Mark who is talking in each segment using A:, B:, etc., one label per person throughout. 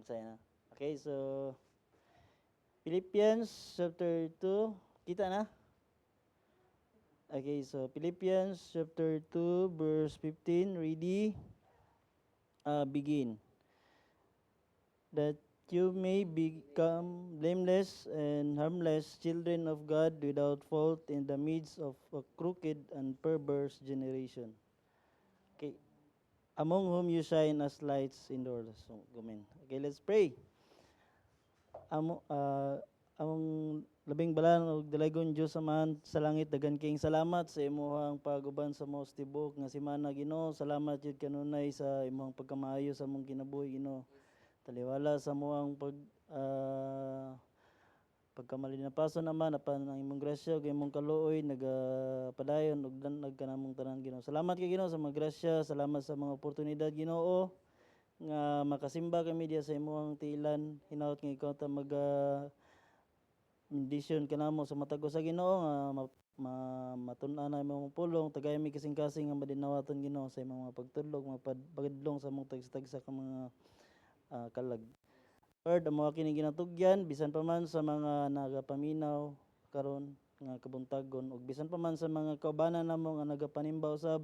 A: Bagsaya na. Okay, so Philippians chapter 2. Kita na? Okay, so Philippians chapter 2 verse 15. Ready? Begin. That you may become blameless and harmless children of God without fault in the midst of a crooked and perverse generation. Okay. Among whom you shine as lights in the world. So, amen. Okay, let's pray. Among labing balan ug dalagon Dios Amahan sa langit, dagan kayong salamat sa imong paguban sa most tibok nga semana, Ginoo. Salamat jud kanunay sa imong pagkamaayo sa among kinabuhi, Ginoo. Taliwala sa among pagkamalinapason naman apan ang imong grasya ug imong kaluoy nagapadayon ug nagkanamong tanan, Ginoo. Salamat kay Ginoo sa mga grasya, salamat sa mga oportunidad, Ginoo, nga makasimba kami diya sa imong tiilan. Hinaut nga ikaw ta mendisyon kanamo sa matago sa Ginoo nga matun-an na imong pulong tagay mi kasing-kasing nga madinawaton, Ginoo, sa imong mga pagtulog, mapagdlong sa imong tagsa ka mga kalag. Lord, amo kini ginatugyan bisan pa man sa mga nagapaminaw karon nga kabuntagon ug bisan pa man sa mga kaubanan namo nga nagapanimba usab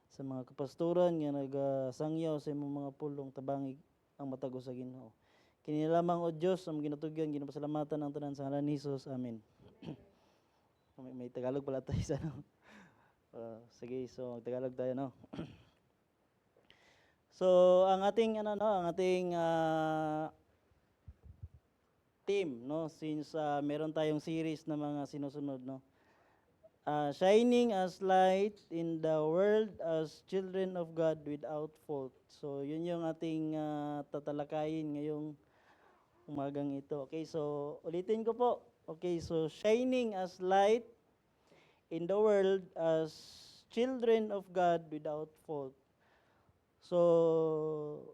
A: sa mga kapastoran nga nagasangyaw sa imong mga pulong, tabangig ang matago sa Ginoo. Kini lamang o Dios ang ginatugyan, ginapasalamatan ang tanan sa ngalan ni Jesus. Amen. may Tagalog pala tayo sa no. Sige, so Tagalog tayo, no. So ang ating team, no, since meron tayong series na mga sinusunod, no. Shining as light in the world as children of God without fault. So yun yung ating tatalakayin ngayong umagang ito. Okay, so ulitin ko po. Okay, so shining as light in the world as children of God without fault. So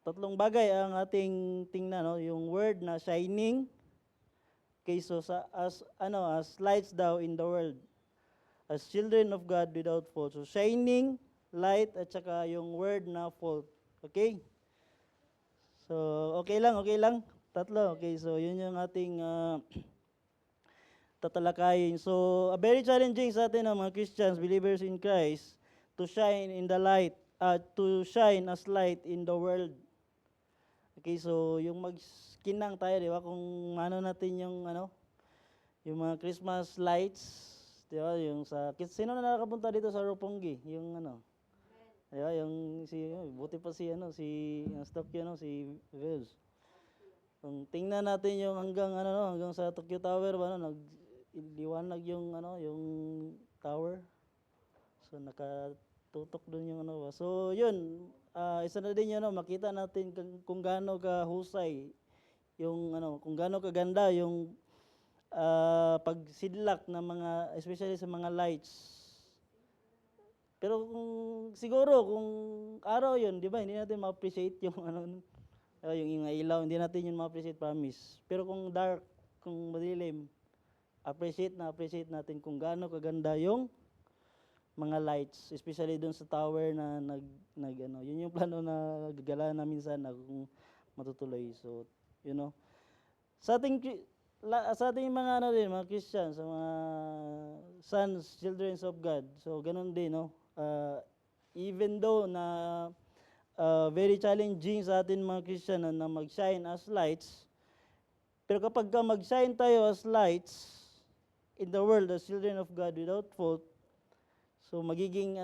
A: tatlong bagay ang ating tingnan, no, yung word na shining. Okay, so as lights daw in the world, as children of God without fault. So shining, light, at saka yung word na fault. Okay? So okay lang. Tatlo. Okay, so yun yung ating tatalakayin. So very challenging sa atin ng mga Christians, believers in Christ, to shine in the light, to shine as light in the world. Okay, so yung magkinang tayo, di ba? Kung ano natin yung yung mga Christmas lights, di ba? Yung sino na nakapunta dito sa Roppongi? Yung di ba? Yung buti pa ang staff yun, si Vils. Kung tingnan natin yung hanggang sa Tokyo Tower ba, nagliwanag yung yung tower. So nakatutok doon yung So yun, isa na din yun, makita natin kung gaano kahusay yung kung gaano kaganda yung pagsidlak ng mga, especially sa mga lights. Pero kung araw yun, di ba, hindi natin ma-appreciate yung yung ilaw, hindi natin yun ma-appreciate, promise. Pero kung dark, kung madilim, appreciate natin kung gaano kaganda yung mga lights, especially doon sa tower na yun yung plano na gagala namin sana kung matutuloy. So, sa ating mga mga Christians, sa mga sons, children of God. So, ganun din, no? Even though na very challenging sa atin mga Christian na mag-shine as lights, pero kapag mag-shine tayo as lights in the world as children of God without fault, so magiging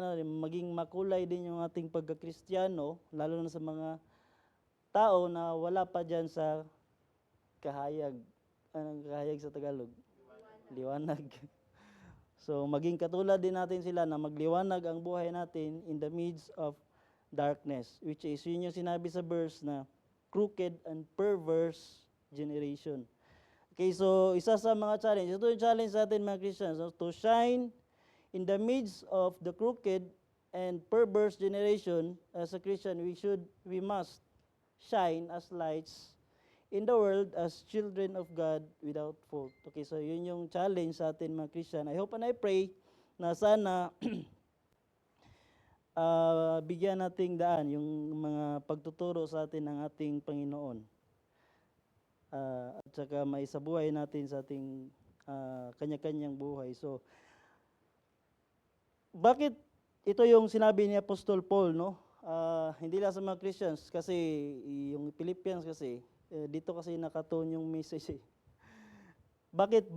A: makulay din yung ating pagka-Kristiyano, lalo na sa mga tao na wala pa diyan sa kahayag. Anong kahayag sa Tagalog? Liwanag. So maging katulad din natin sila na magliwanag ang buhay natin in the midst of darkness, which is yun yung sinabi sa verse na crooked and perverse generation. Okay, so isa sa mga challenge, ito yung challenge sa atin mga Christians, to shine in the midst of the crooked and perverse generation. As a Christian, we must shine as lights in the world as children of God without fault. Okay, so yun yung challenge sa atin mga Christian. I hope and I pray na sana bigyan nating daan yung mga pagtuturo sa atin ng ating Panginoon. at saka maisabuhay natin sa ating kanya-kanyang buhay. So, bakit ito yung sinabi ni Apostol Paul, no? Hindi lang sa mga Christians kasi yung Philippians kasi dito kasi nakatone yung message. Bakit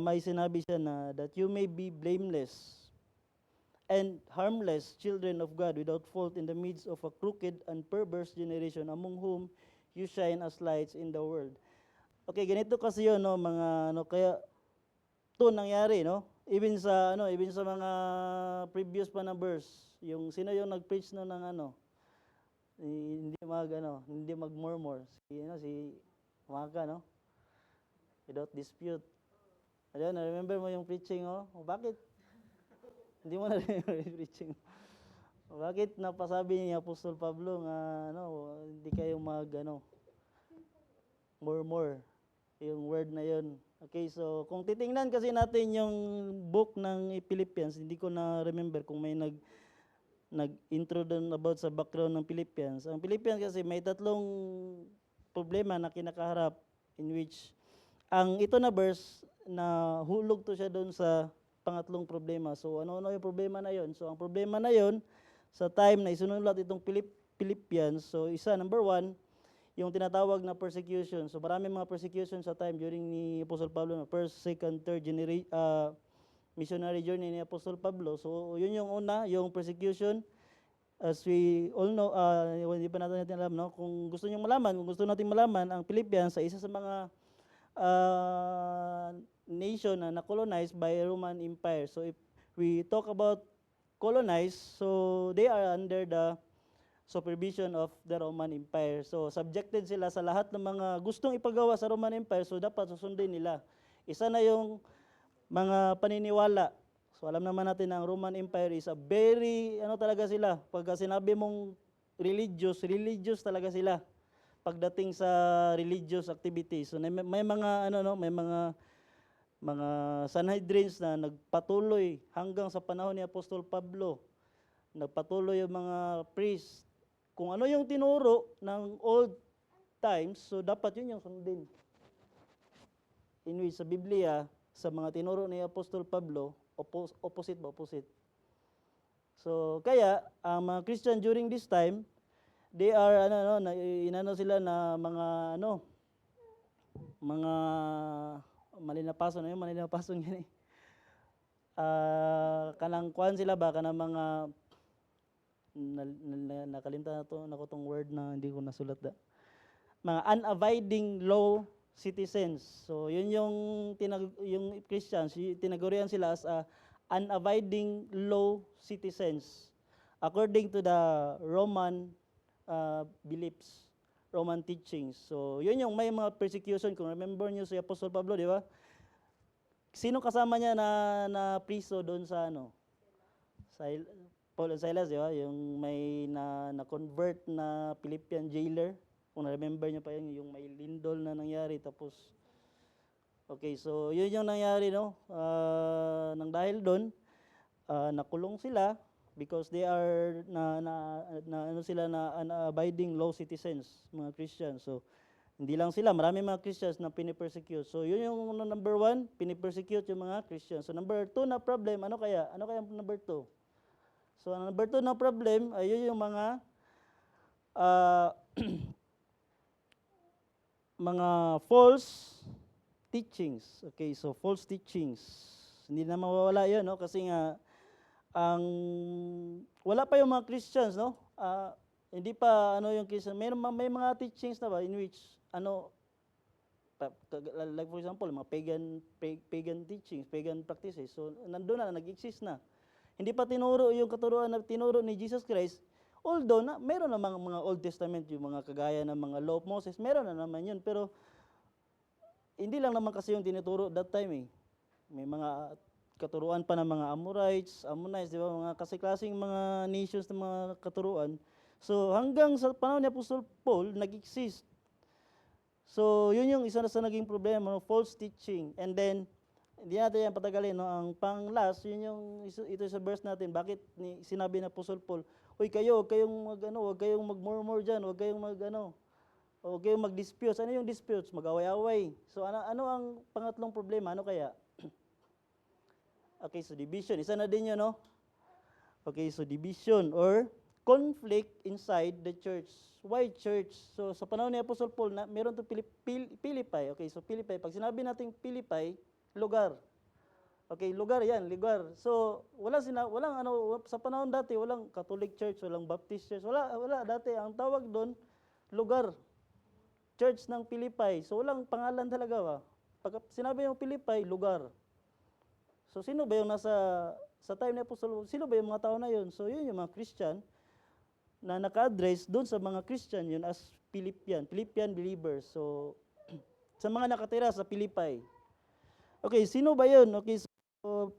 A: may sinabi siya na that you may be blameless and harmless children of God without fault in the midst of a crooked and perverse generation among whom you shine as lights in the world. Okay, ganito kasi 'yon, no, mga kaya 'to nangyari, no? Even sa mga previous pa na verse, yung sino yung nag-preach no ng hindi magmurmur. Si Maka, no? Without dispute. Ayun, remember mo yung preaching, oh? Bakit? Hindi mo na remember yung preaching. Bakit napasabi ni Apostol Pablo nga hindi kayo murmur yung word na yon. Okay, so kung titingnan kasi natin yung book ng Philippians, hindi ko na remember kung may nag-intro doon about sa background ng Philippians. Ang Philippians kasi may tatlong problema na kinakaharap in which ang ito na verse na hulog to siya doon sa pangatlong problema. So ano yung problema na yon? So ang problema na yon sa time na isinulat itong Philippians, so number one, yung tinatawag na persecution. So marami mga persecution sa time during ni Apostle Pablo, na first, second, third missionary journey ni Apostle Pablo. So yun yung una, yung persecution. As we all know, hindi pa natin alam, no? Kung gusto natin malaman, ang Philippians ay isa sa mga nation na colonized by Roman Empire. So if we talk about colonized, so they are under the supervision of the Roman Empire. So subjected sila sa lahat ng mga gustong ipagawa sa Roman Empire, so dapat susundin nila. Isa na yung mga paniniwala. So alam naman natin na ang Roman Empire is a very, talaga sila, pagka sinabi mong religious talaga sila pagdating sa religious activities. So may mga may mga Sanhedrins na nagpatuloy hanggang sa panahon ni Apostol Pablo. Nagpatuloy yung mga priests. Kung ano yung tinuro ng old times, so dapat yun yung sundin. In which sa Biblia, sa mga tinuro ni Apostol Pablo, opposite. So kaya ang mga Christian during this time, they are sila na mga malinapason yan eh. Kanang kuan sila ba kanang mga nakalimtan na ko tong word na hindi ko nasulat da. Mga unabiding law citizens. So yun yung Christians, tinagurian sila as unabiding law citizens according to the Roman beliefs, Roman teachings. So yun yung may mga persecution. Kung remember niyo si Apostol Pablo, di ba? Sino kasama niya na priso doon sa Paul and Silas, di ba? Yung may na-convert na Philippian jailer. Kung na-remember niyo pa yun, yung may lindol na nangyari. Tapos, okay, so yun yung nangyari, no? Nang dahil doon, nakulong sila because they are abiding law citizens, mga Christians. So, hindi lang sila, marami mga Christians na pinipersecute. So, yun yung number one, pinipersecute yung mga Christians. So, number two na problem, ano kaya number two? So, ang number two na problem ay yun yung mga mga false teachings. Okay, so false teachings. Hindi na mawawala yun, no? Kasi nga, wala pa yung mga Christians, no? Hindi pa yung Christian. May mga teachings na ba in which, like for example, mga pagan teachings, pagan practices. So, nandun na, nag-exist na. Hindi pa tinuro yung katuruan na tinuro ni Jesus Christ. Although, meron namang mga Old Testament, yung mga kagaya ng mga Law of Moses, meron na naman yun. Pero, hindi lang naman kasi yung tinuturo that time eh. May mga katuruan pa ng mga Ammonites, di ba? Mga kasi-klaseng mga nations na mga katuruan. So, hanggang sa panahon ni Apostol Paul, nag-exist. So, yun yung isa na sa naging problema, false teaching. And then, hindi natin yan patagalin, no? Ang pang-last, ito sa verse natin, bakit sinabi na Apostle Paul, uy kayo, huwag kayong magmurmur dyan, huwag Huwag kayong mag-disputes. Ano yung disputes? Mag-away-away. So ano ang pangatlong problema? Ano kaya? Okay, so division. Isa na din yun, no? Okay, so division or conflict inside the church. Why church? So sa panahon ni Apostle Paul, meron to Philippi. Okay, so Philippi. Pag sinabi nating Philippi, lugar. Okay, lugar yan, lugar. So walang ano sa panahon dati, walang Catholic Church, walang Baptist Church, wala dati. Ang tawag doon, lugar. Church ng Philippi. So walang pangalan talaga ba? Pag sinabi yung Philippi, lugar. So sino ba yung sa time ni Apostol, sino ba yung mga tao na yun? So yun yung mga Christian na naka-address doon sa mga Christian yun as Philippian believers. So sa mga nakatira sa Philippi. Okay, sino ba yun? Okay, so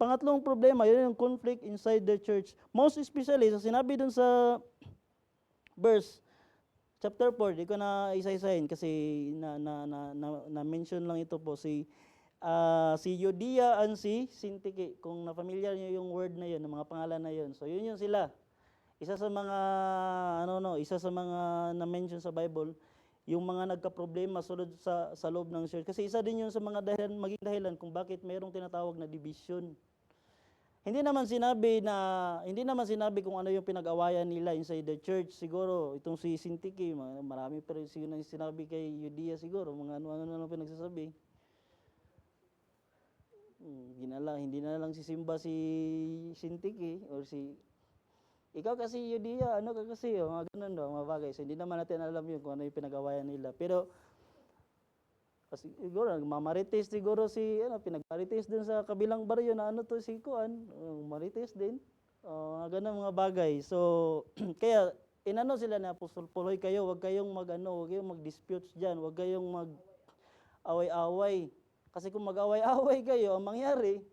A: pangatlong problema, yun yung conflict inside the church. Most especially, so sinabi doon sa verse chapter 4, di ko na isa-isahin kasi na-mention lang ito po si Euodia and si Syntyche. Kung na-familiar niyo yung word na yun, ng mga pangalan na yun. So yun sila. Isa sa mga na-mention sa Bible, yung mga nagka-problema sunod sa loob ng church. Kasi isa din yun sa mga maging dahilan kung bakit mayroong tinatawag na division. Hindi naman sinabi kung ano yung pinag-awayan nila inside the church. Siguro, itong si Syntyche, marami pa rin sinabi kay Euodia siguro, mga ano-ano na lang pinagsasabi. Hindi na lang sisimba si Syntyche or ikaw kasi Euodia, ano ka kasi, mga ganun daw, mga bagay. So, hindi naman natin alam yun kung ano yung pinag-awayan nila. Pero, siguro nagmamarites siguro pinagmarites din sa kabilang baryo na si Kuan, marites din. Ganun mga bagay. So kaya inano sila ni Apostol Paul, kayo, wag kayong mag-disputes diyan, wag kayong mag-away-away. Kasi kung mag-away-away kayo, ang mangyari,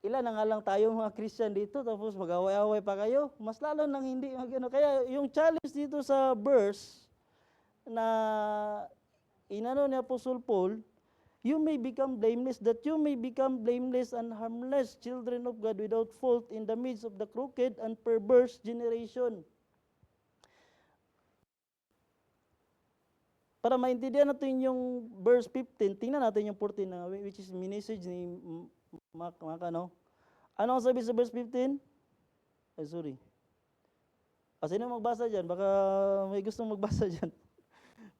A: ilan na nga lang tayo mga Christian dito, tapos mag-away-away pa kayo, mas lalo nang hindi Kaya yung challenge dito sa verse na inano ni Apostle Paul, you may become blameless, that you may become blameless and harmless children of God without fault in the midst of the crooked and perverse generation. Para maintindihan natin yung verse 15, tingnan natin yung 14 which is message ni Mark, ano ang sabi sa verse 15? Ay, sorry. Sino magbasa dyan? Baka may gustong magbasa dyan.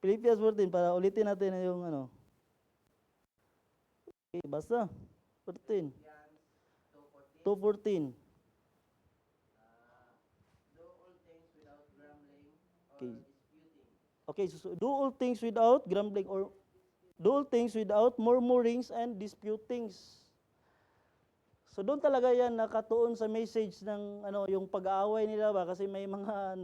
A: Philippians 14, para ulitin natin yung Okay, basta. 14. 2:14.
B: Do all things without grumbling or
A: Okay.
B: disputing.
A: Okay, so do all things without grumbling or do all things without murmurings and disputings. So doon talaga yan nakatuon sa message ng yung pag-aaway nila ba kasi may mga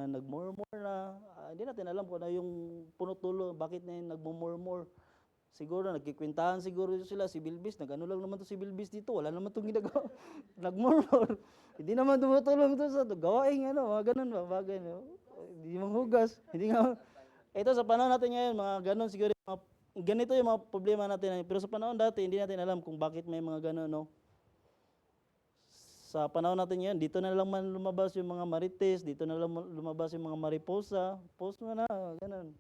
A: nagmurmur na hindi natin alam kung ano yung puno-tulo, bakit na yung nagmumurmur. Siguro nagkikwentahan siguro sila si Bilbis, nagano lang naman to si Bilbis dito, wala naman tong ginagawa. Nagmurmur. Hindi naman tumutulong to sa gawain mga ganun ba bagay hindi manghugas. Hindi nga ito sa panahon natin ngayon mga ganun siguro ganito yung mga problema natin. Pero sa panahon dati, hindi natin alam kung bakit may mga gano'n, Sa panahon natin ngayon, dito na lang man lumabas yung mga marites, dito na lang lumabas yung mga mariposa, post mo na, gano'n.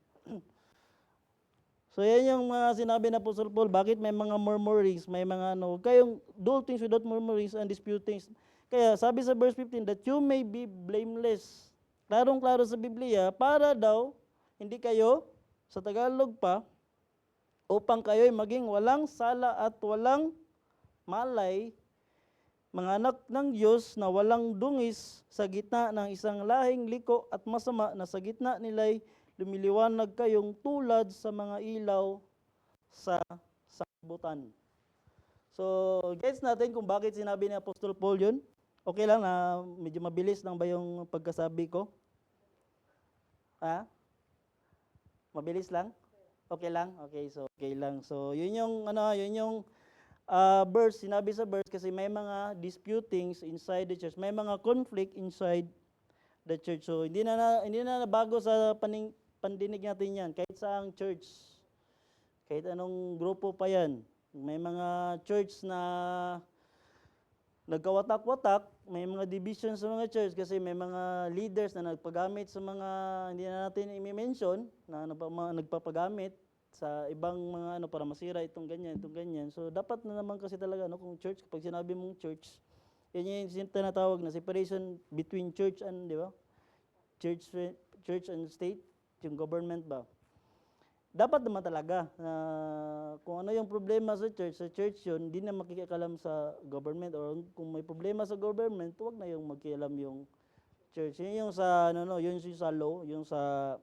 A: So yan yung mga sinabi na Apostle Paul, bakit may mga murmurings, may mga kayong do things without murmurings and disputings. Kaya sabi sa verse 15, that you may be blameless. Klarong-klaro sa Biblia, para daw, hindi kayo, sa Tagalog pa, upang kayo'y maging walang sala at walang malay, mga anak ng Diyos na walang dungis sa gitna ng isang lahing liko at masama na sa gitna nila'y lumiliwanag kayong tulad sa mga ilaw sa sanlibutan. So, gets natin kung bakit sinabi ni Apostol Paul yun? Okay lang na medyo mabilis lang ba yung pagkasabi ko? Mabilis lang? Okay lang? Okay, so okay lang. So, yun yung verse, sinabi sa verse kasi may mga disputings inside the church, may mga conflict inside the church. So, hindi na nabago sa pandinig natin yan. Kahit saang church, kahit anong grupo pa yan, may mga church na nagkawatak-watak, may mga divisions sa mga church kasi may mga leaders na nagpagamit sa mga hindi na natin i-mention na nagpapagamit sa ibang mga ano para masira itong ganyan. So dapat na naman kasi talaga no kung church kapag sinabi mong church, yan yung tinatawag na separation between church and, di ba? Church and state, yung government ba? Dapat naman talaga na kung ano yung problema sa church yun, hindi na makikialam sa government or kung may problema sa government, huwag na yung magkialam yung church. Yun yung sa ano no, yun yung sa law, yung sa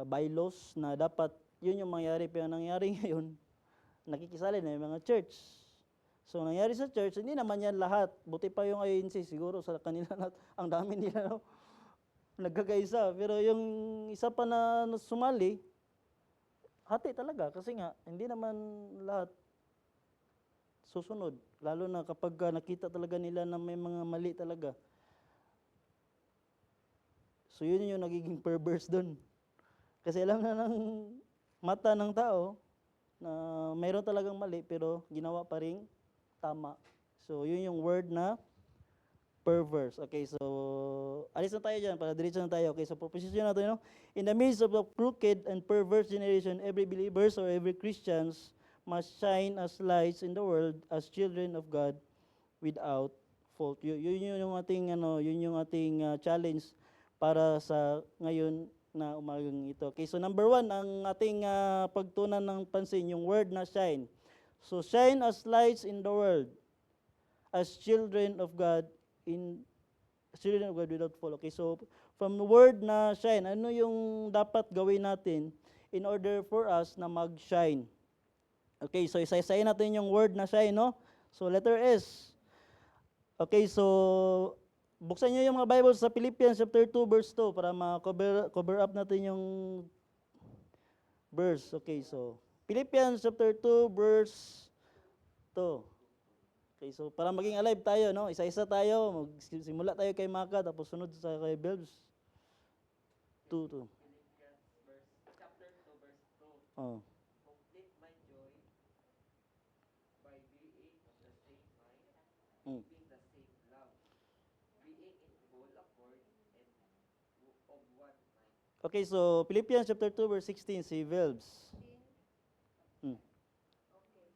A: bylaws na dapat yun yung mangyari pero nangyari ngayon, nakikisali na yung mga church. So nangyari sa church, hindi naman yan lahat. Buti pa yung INC siguro sa kanila ang dami nila no, nagkakaisa. Pero yung isa pa na sumali, hati talaga kasi nga hindi naman lahat susunod. Lalo na kapag nakita talaga nila na may mga mali talaga. So yun yung nagiging perverse doon. Kasi alam na ng mata ng tao na mayroon talagang mali pero ginawa pa ring tama. So yun yung word na perverse. Okay, so alis na tayo dyan para diretso na tayo. Okay, so proposition natin, no? In the midst of the crooked and perverse generation, every believers or every Christians must shine as lights in the world as children of God without fault. Yun yung ating challenge para sa ngayon na umagang ito. Okay, so number 1, ang ating pagtunan ng pansin, yung word na shine. So shine as lights in the world as children of God without fault. Okay, so from the word na shine, ano yung dapat gawin natin in order for us na mag-shine? Okay, so isa-isayin natin yung word na shine, no? So letter S. Okay, so buksan niyo yung mga Bible sa Philippians chapter 2 verse 2 para ma-cover up natin yung verse. Okay, so Philippians chapter 2 verse 2. Okay, so para maging alive tayo, no? Isa-isa tayo, magsimula tayo kay Maka tapos sunod sa kay Belbs. 2.
B: Chapter 2, verse 2.
A: Oh.
B: Complete my joy by being of the same mind,
A: Mm.
B: keeping the same love, being in full accord and of one mind.
A: Okay, so Philippians chapter 2 verse 16 si Belbs. Mm.
C: Okay.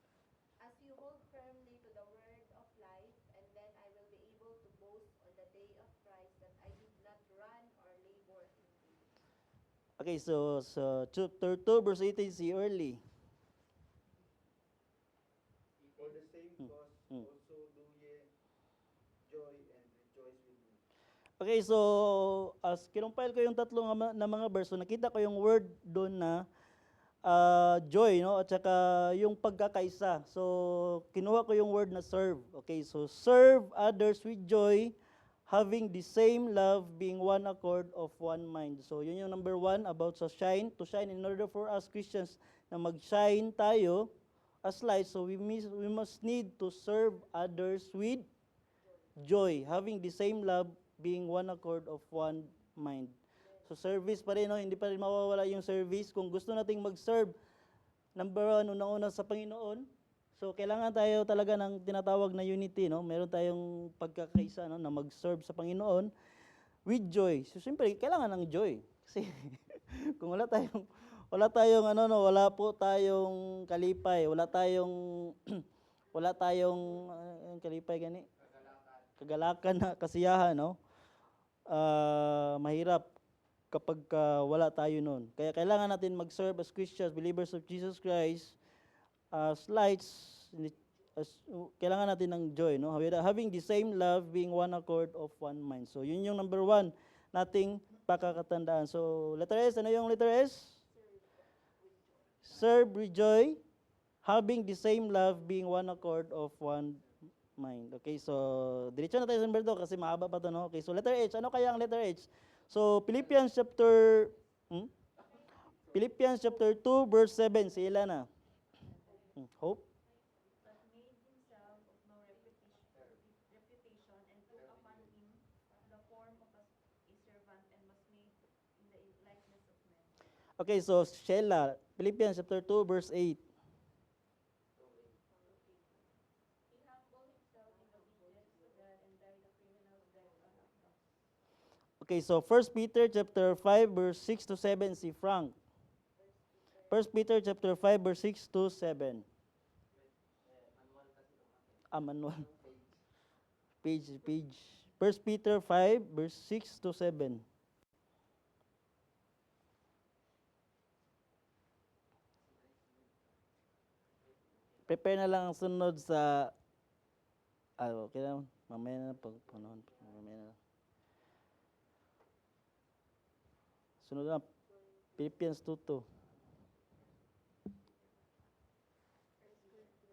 C: As you hold firmly to the word of life, and then I will be able to boast on the day of Christ that I did not run or labor in vain.
A: Okay, so chapter 2 verse 18 si Early.
D: For the same cause
A: Mm.
D: also do ye joy and rejoice with me.
A: Okay, so as kinumpile ko yung tatlong na mga verse, so nakita ko yung word doon na joy, no? At saka yung pagkakaisa. So kinuha ko yung word na serve. Okay, so serve others with joy, having the same love, being one accord of one mind. So yun yung number 1 about sa shine. To shine, in order for us Christians na mag-shine tayo as lights, so we must need to serve others with joy, having the same love, being one accord of one mind. So service pa rin, no? Hindi pa rin mawawala yung service. Kung gusto nating mag-serve, number 1, unang-una sa Panginoon, so kailangan tayo talaga ng tinatawag na unity, no? Meron tayong pagkakaisa, no, na mag-serve sa Panginoon with joy. So siyempre, kailangan ng joy. Kasi kung wala po tayong kalipay, wala tayong kalipay gani, kagalakan na kasiyahan, no? Mahirap kapag wala tayo nun. Kaya kailangan natin mag-serve as Christians, believers of Jesus Christ, as lights, kailangan natin ng joy, no? Having the same love, being one accord of one mind. So yun yung number 1 nating pakakatandaan. So letter S, ano yung letter S? Serve with joy, having the same love, being one accord of one mind. Okay, so diretso na tayo sa number 2 kasi mahaba pa to, no? Okay, so letter H, ano kaya ang letter H? So Philippians chapter 2 verse 7, si Ilana. Hope.
C: But made himself of no reputation, and took upon him the form of a servant, and was made in the likeness of men.
A: Okay, so Sheila, Philippians chapter 2 verse 8.
C: He
A: Okay, so 1 Peter chapter 5 verse 6 to 7 si Frank. 1 Peter chapter 5 verse 6 to 7.
B: Manual kasi ng akin.
A: Manual.
B: Anong
A: Page. 1 Peter 5 verse 6 to 7. Prepare na lang ang sunod sa okay na. Mamaya na pag panahon. Mamaya na. Sunod na Philippians 2:2.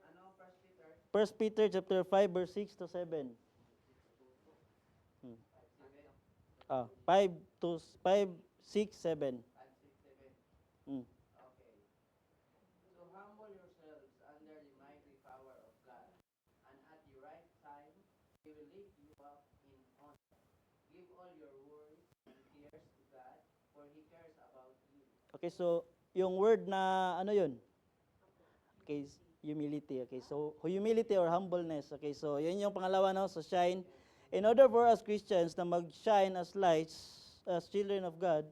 B: Ano, First Peter?
A: 1 Peter chapter 5 verse 6 to 7. 5 to 5 6 7.
B: 5, 6, 7.
A: Mm.
B: Okay. So humble yourselves under the mighty power of God, and at the right time, He will lift you up in honor. Give all your worries and cares to God, for He cares about you.
A: Okay, so yung word na ano yun? Okay, humility. Okay, so humility or humbleness. Okay, so yun yung pangalawa, no? So shine. In order for us Christians na mag-shine as lights, as children of God,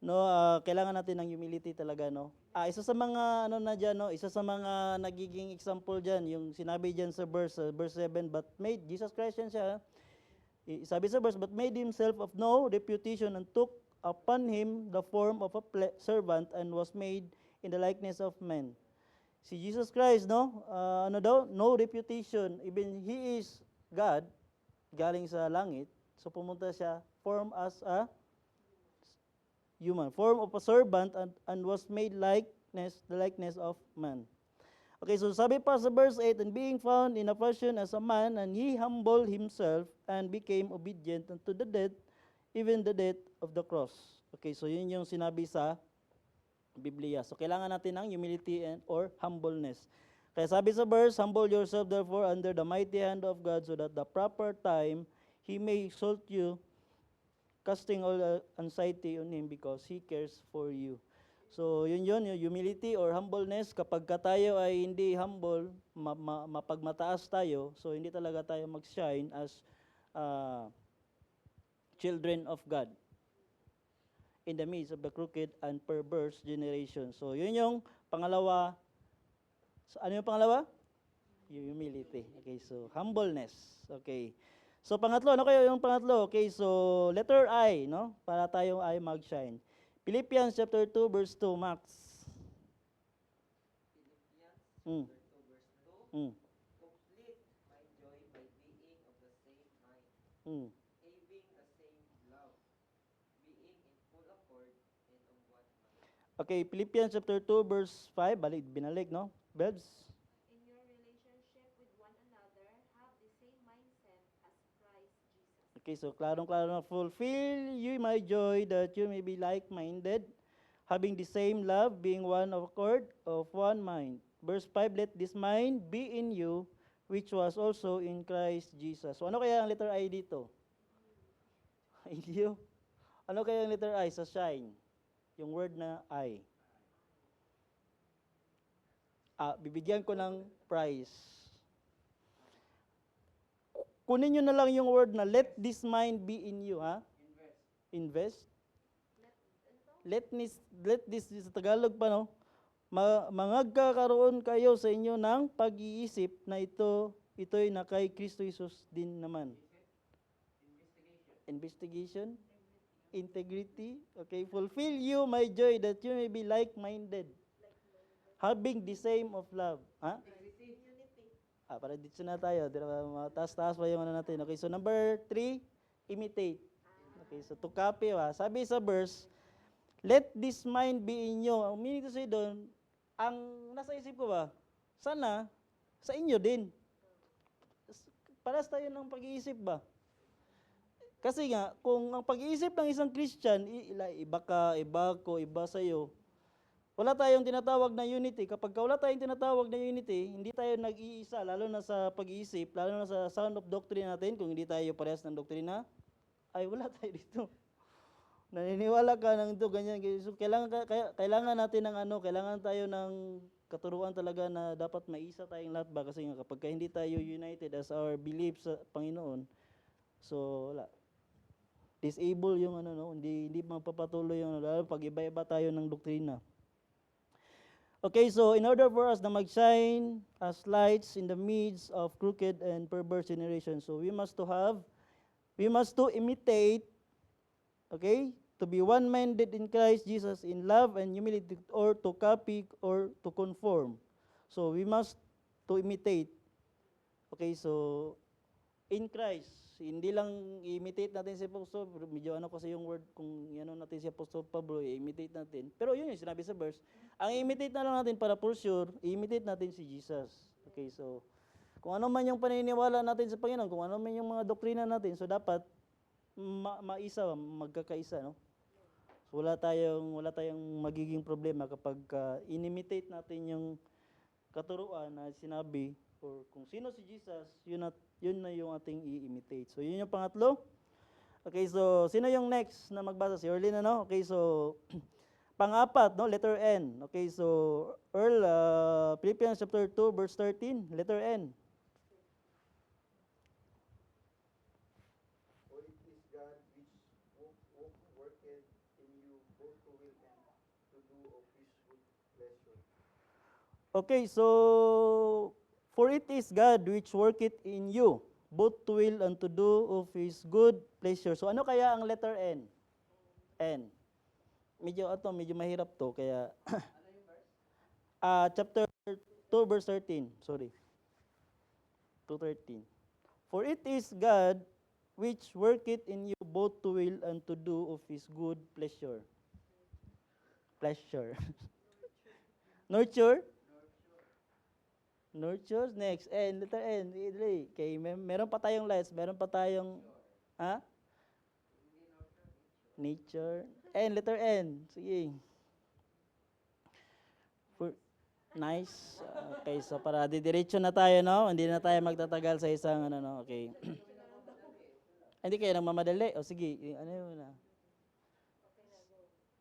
A: no, kailangan natin ng humility talaga, no? Isa sa mga ano na diyan, no, isa sa mga nagiging example diyan, yung sinabi diyan sa verse 7, but made Jesus Christ yan siya. Sabi sa verse, but made himself of no reputation and took upon him the form of a servant and was made in the likeness of men. Si Jesus Christ, no, ano daw, no reputation, even he is God, galing sa langit, so pumunta siya, form as a human, form of a servant and was made the likeness of man. Okay, so sabi pa sa verse 8, and being found in a fashion as a man, and he humbled himself and became obedient unto the death, even the death of the cross. Okay, so yun yung sinabi sa Biblia. So kailangan natin ng humility or humbleness. Kaya sabi sa verse, humble yourself therefore under the mighty hand of God, so that the proper time He may exalt you, casting all anxiety on Him because He cares for you. So yun yung humility or humbleness. Kapag tayo ay hindi humble, mapagmataas tayo, so hindi talaga tayo mag-shine as children of God in the midst of the crooked and perverse generation. So yun yung pangalawa. So, ano yung pangalawa? Humility. Okay, so humbleness. Okay. So pangatlo, ano kayo yung pangatlo? Okay, so letter I, no? Para tayong ay mag-shine. Philippians chapter 2 verse 2, Max.
B: Philippians
A: Mm.
B: chapter 2 verse 2.
A: Mm.
B: Complete my joy by being of the same mind,
A: Mm.
B: having the same love, being in full accord and of one mind.
A: Okay, Philippians chapter 2 verse 5, binalik, no? Bebs?
C: In your relationship with one another, have the same mindset as Christ Jesus.
A: Okay, so klarong-klaro na, fulfill you my joy that you may be like-minded, having the same love, being one of accord, of one mind. Verse 5, let this mind be in you, which was also in Christ Jesus. So ano kaya ang letter I dito? In you. Ano kaya ang letter I sa shine? Yung word na I. Bibigyan ko ng prize. Kunin nyo na lang yung word na let this mind be in you, ha? Invest. Let this, sa Tagalog pa, no? Mangagkakaroon kayo sa inyo ng pag-iisip na ito'y na kay Kristo Jesus din naman. Investigation. Integrity. Okay, fulfill you my joy that you may be like-minded. Having the same of love. Ha? Para dito na tayo. Taas-taas pa yung ano natin. Okay, so number 3, imitate. Okay, so to copy. Sabi sa verse, let this mind be in you. Ang meaning to say doon, ang nasa isip ko ba, sana, sa inyo din. Paras tayo ng pag-iisip ba? Kasi nga, kung ang pag-iisip ng isang Christian, iba ka, iba ko, iba sa'yo, wala tayong tinatawag na unity. Kapag wala tayong tinatawag na unity, hindi tayo nag-iisa, lalo na sa pag-iisip, lalo na sa sound of doctrine natin, kung hindi tayo parehas ng doktrina, ay wala tayo dito. Naniniwala ka ng ito, ganyan. So, kailangan natin ng kailangan tayo ng katuruan talaga na dapat maisa tayong lahat ba? Kasi nga kapag hindi tayo united as our belief sa Panginoon, so wala. disable yung ano, no, hindi magpapatuloy yung ano, lalo pag iba-iba tayo ng doktrina. Okay, so in order for us na mag-shine as lights in the midst of crooked and perverse generation, so we must to imitate, okay, to be one-minded in Christ Jesus in love and humility, or to copy or to conform. So we must to imitate. Okay, so in Christ, hindi lang i-imitate natin si Apostol, medyo ano kasi yung word, kung ano natin si Apostol Pablo, i-imitate natin. Pero yun yung sinabi sa verse, ang i-imitate na lang natin para for sure, i-imitate natin si Jesus. Okay, so kung ano man yung paniniwala natin sa Panginoon, kung ano man yung mga doktrina natin, so dapat magkakaisa, no? So wala tayong magiging problema kapag in-imitate natin yung katuruan na sinabi, or kung sino si Jesus, yun na yung ating i-imitate. So yun yung pangatlo. Okay, so sino yung next na magbasa? Si Erlyn, ano? Okay, so pang-apat, no, letter N. Okay, so Earl, Philippians chapter 2 verse 13, letter N.
D: For it is God which worketh in you both to will and to do of his good pleasure.
A: Okay, so for it is God which worketh in you both to will and to do of His good pleasure. So ano kaya ang letter N? N. Medyo mahirap to, kaya chapter 2 verse 13, sorry. 2:13. For it is God which worketh in you both to will and to do of His good pleasure. Pleasure. Nurture? Nurture, next. N, letter N. Okay, meron pa tayong lights, meron pa tayong, nature. N, letter N. Sige. Nice. Okay, so para didiretso na tayo, no? Hindi na tayo magtatagal sa isang, ano, no? Okay. Hindi kayo nagmamadali. O sige, ano yun na?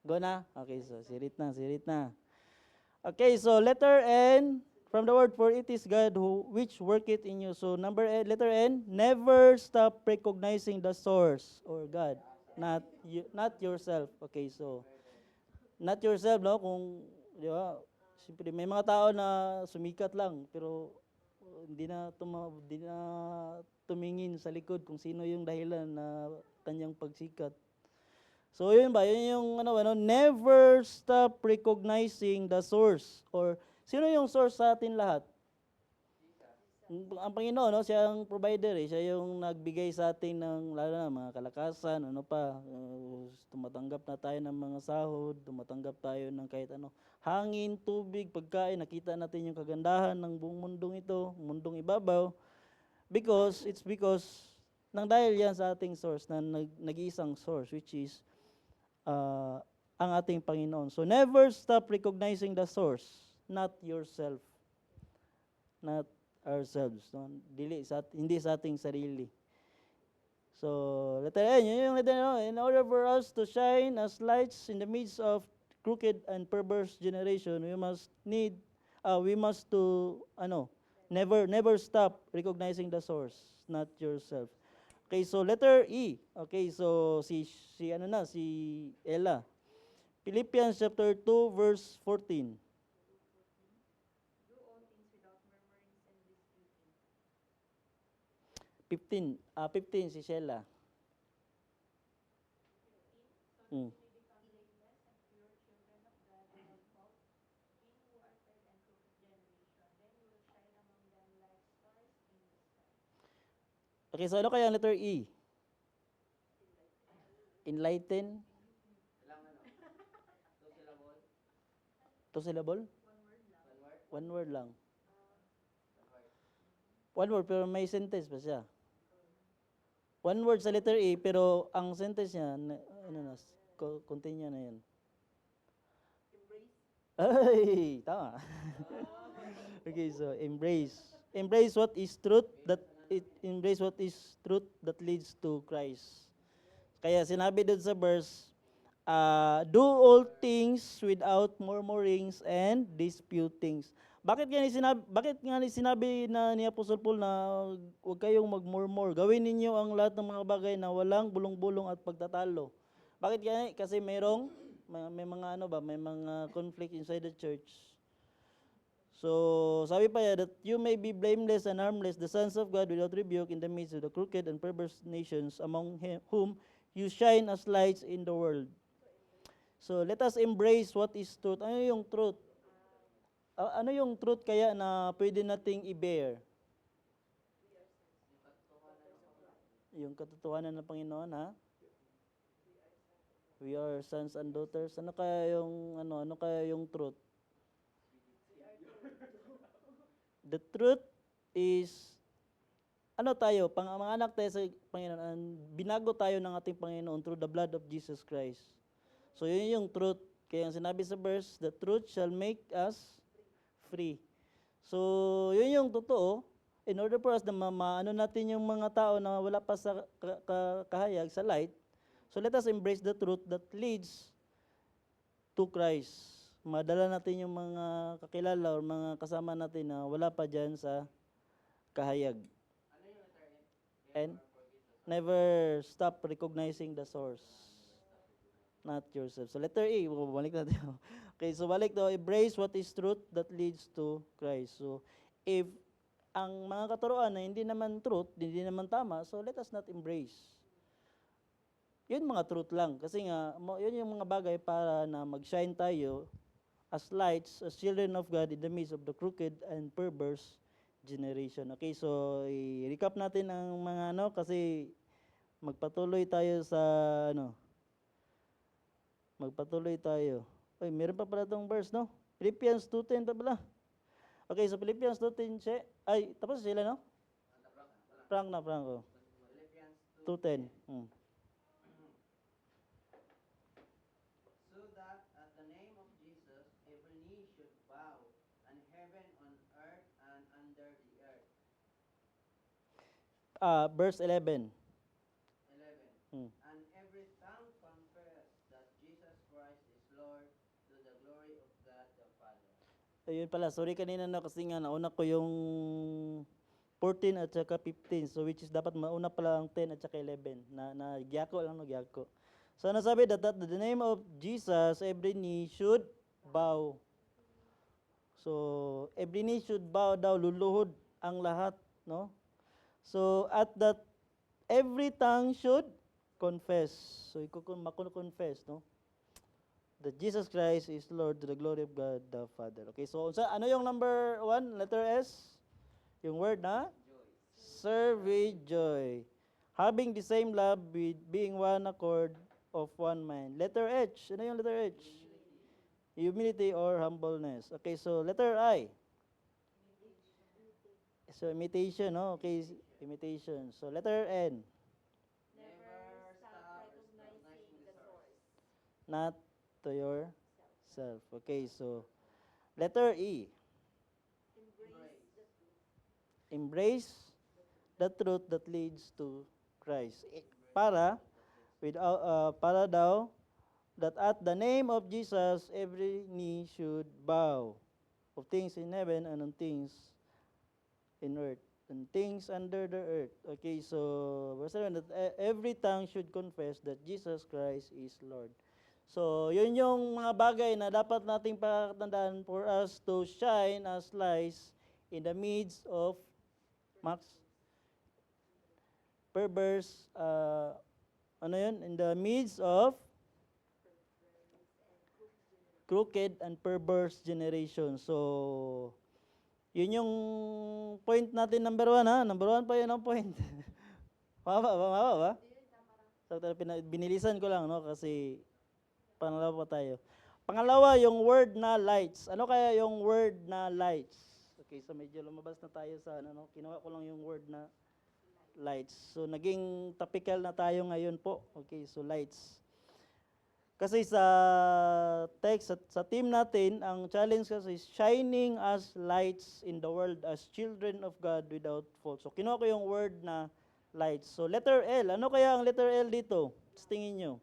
A: Go na? Okay, so sirit na. Okay, so letter N, from the word for it is God who which worketh in you. So letter N, never stop recognizing the source or God, not yourself. Okay, so not yourself, no? Kung di ba, siyempre may mga tao na sumikat lang pero hindi na tumingin sa likod kung sino yung dahilan na kanyang pagsikat. So yun yung never stop recognizing the source, or sino yung source sa atin lahat? Ang Panginoon, no? Siya ang provider, siya yung nagbigay sa atin ng lalo na mga kalakasan, tumatanggap na tayo ng mga sahod, tumatanggap tayo ng kahit ano, hangin, tubig, pagkain, nakita natin yung kagandahan ng buong mundong ito, mundong ibabaw, because nang dahil yan sa ating source, na nag-iisang source, which is ang ating Panginoon. So never stop recognizing the source, not yourself, not ourselves, no? Hindi sa ating sarili. So letter N, yun yung letter N. In order for us to shine as lights in the midst of crooked and perverse generation, we must never stop recognizing the source, not yourself. Okay, so letter E. Okay, so si Ella. Philippians chapter 2 verse 14.
C: Do all things without murmurings and disputing.
A: 15 si Sheila. Mm.
C: Become blameless and pure children of God without fault, in who are third and crooked generation. Then you will shine among them like stars in the sky.
A: Okay, so ano kaya ang letter E? Enlighten? Two syllable? One word lang. One word, pero may sentence pa siya. One word sa letter E, pero ang sentence niya, continue na yan. Ay, tama. Okay, so embrace. Embrace what is truth that leads to Christ. Kaya sinabi doon sa verse, do all things without murmurings and disputings. Bakit nga ni sinabi na ni Apostle Paul na huwag kayong magmurmur, gawin ninyo ang lahat ng mga bagay na walang bulong-bulong at pagtatalo. Bakit kaya? Kasi may mga ano ba, may mga conflict inside the church. So, sabi pa yan, that you may be blameless and harmless, the sons of God without rebuke in the midst of the crooked and perverse nations, among whom you shine as lights in the world. So, let us embrace what is truth. Ano yung truth? Ano yung truth kaya na pwede nating i-bear? Yung katotohanan ng Panginoon, ha? We are sons and daughters. Ano kaya yung truth? The truth is mga anak tayo sa Panginoon, binago tayo ng ating Panginoon through the blood of Jesus Christ. So yun yung truth. Kaya ang sinabi sa verse, the truth shall make us free. So yun yung totoo. In order for us na maano natin yung mga tao na wala pa sa kahayag, sa light, so let us embrace the truth that leads to Christ. Madala natin yung mga kakilala o mga kasama natin na wala pa dyan sa kahayag. And never stop recognizing the source, not yourself. So letter E, balik natin. Okay, so balik to, embrace what is truth that leads to Christ. So if ang mga katuruan na hindi naman truth, hindi naman tama, so let us not embrace. Yun mga truth lang. Kasi nga, yun yung mga bagay para na mag-shine tayo as lights, as children of God in the midst of the crooked and perverse generation. Okay, so i-recap natin ang mga kasi magpatuloy tayo sa magpatuloy tayo. Ay, meron pa pala itong verse, no? Philippians 2:10 pa pala. Okay, so Philippians 2:10, ay, tapos sila, no? Frank, oh. 2:10.
B: So that at the name of Jesus, every knee should bow, and heaven, on earth, and under the earth.
A: Verse 11.
B: 11. And every tongue confess that Jesus Christ is Lord, to the glory of God the Father.
A: Ayun pala, sorry kanina na kasi nga nauna ko yung 14 at saka 15. So which is dapat mauna pala ang 10 at saka 11. Na gyako lang, no, gyako. So nasabi that at the name of Jesus, every knee should bow. So every knee should bow daw, luluhod ang lahat, no? So at that every tongue should confess. So mako-confess, no? That Jesus Christ is Lord, to the glory of God the Father. Okay, so ano yung number 1? Letter S? Yung word na? Serve with joy. Having the same love, with being one accord of one mind. Letter H. Ano yung letter H? Humility or humbleness. Okay, so letter I. So imitation, no? Okay, imitation. So letter N.
C: Never stop recognizing the source.
A: Not to yourself. Okay, so letter E. Embrace the truth that leads to Christ. Para daw that at the name of Jesus every knee should bow, of things in heaven and on things in earth and things under the earth. Okay, so verse 7, that every tongue should confess that Jesus Christ is Lord. So, yun yung mga bagay na dapat nating pakatandaan for us to shine as lights in the midst of perverse, in the midst of crooked and perverse generation. So, yun yung point natin number 1, ha? Number 1 pa yun ang point. Mababa ba? So, binilisan ko lang, no? Kasi pangalawa pa tayo. Pangalawa, yung word na lights. Ano kaya yung word na lights? Okay, so medyo lumabas na tayo sa kinuha ko lang yung word na lights. So naging topical na tayo ngayon po. Okay, so lights. Kasi sa text, sa team natin, ang challenge kasi is shining as lights in the world as children of God without fault. So kinuha ko yung word na lights. So letter L. Ano kaya ang letter L dito? Tingin nyo.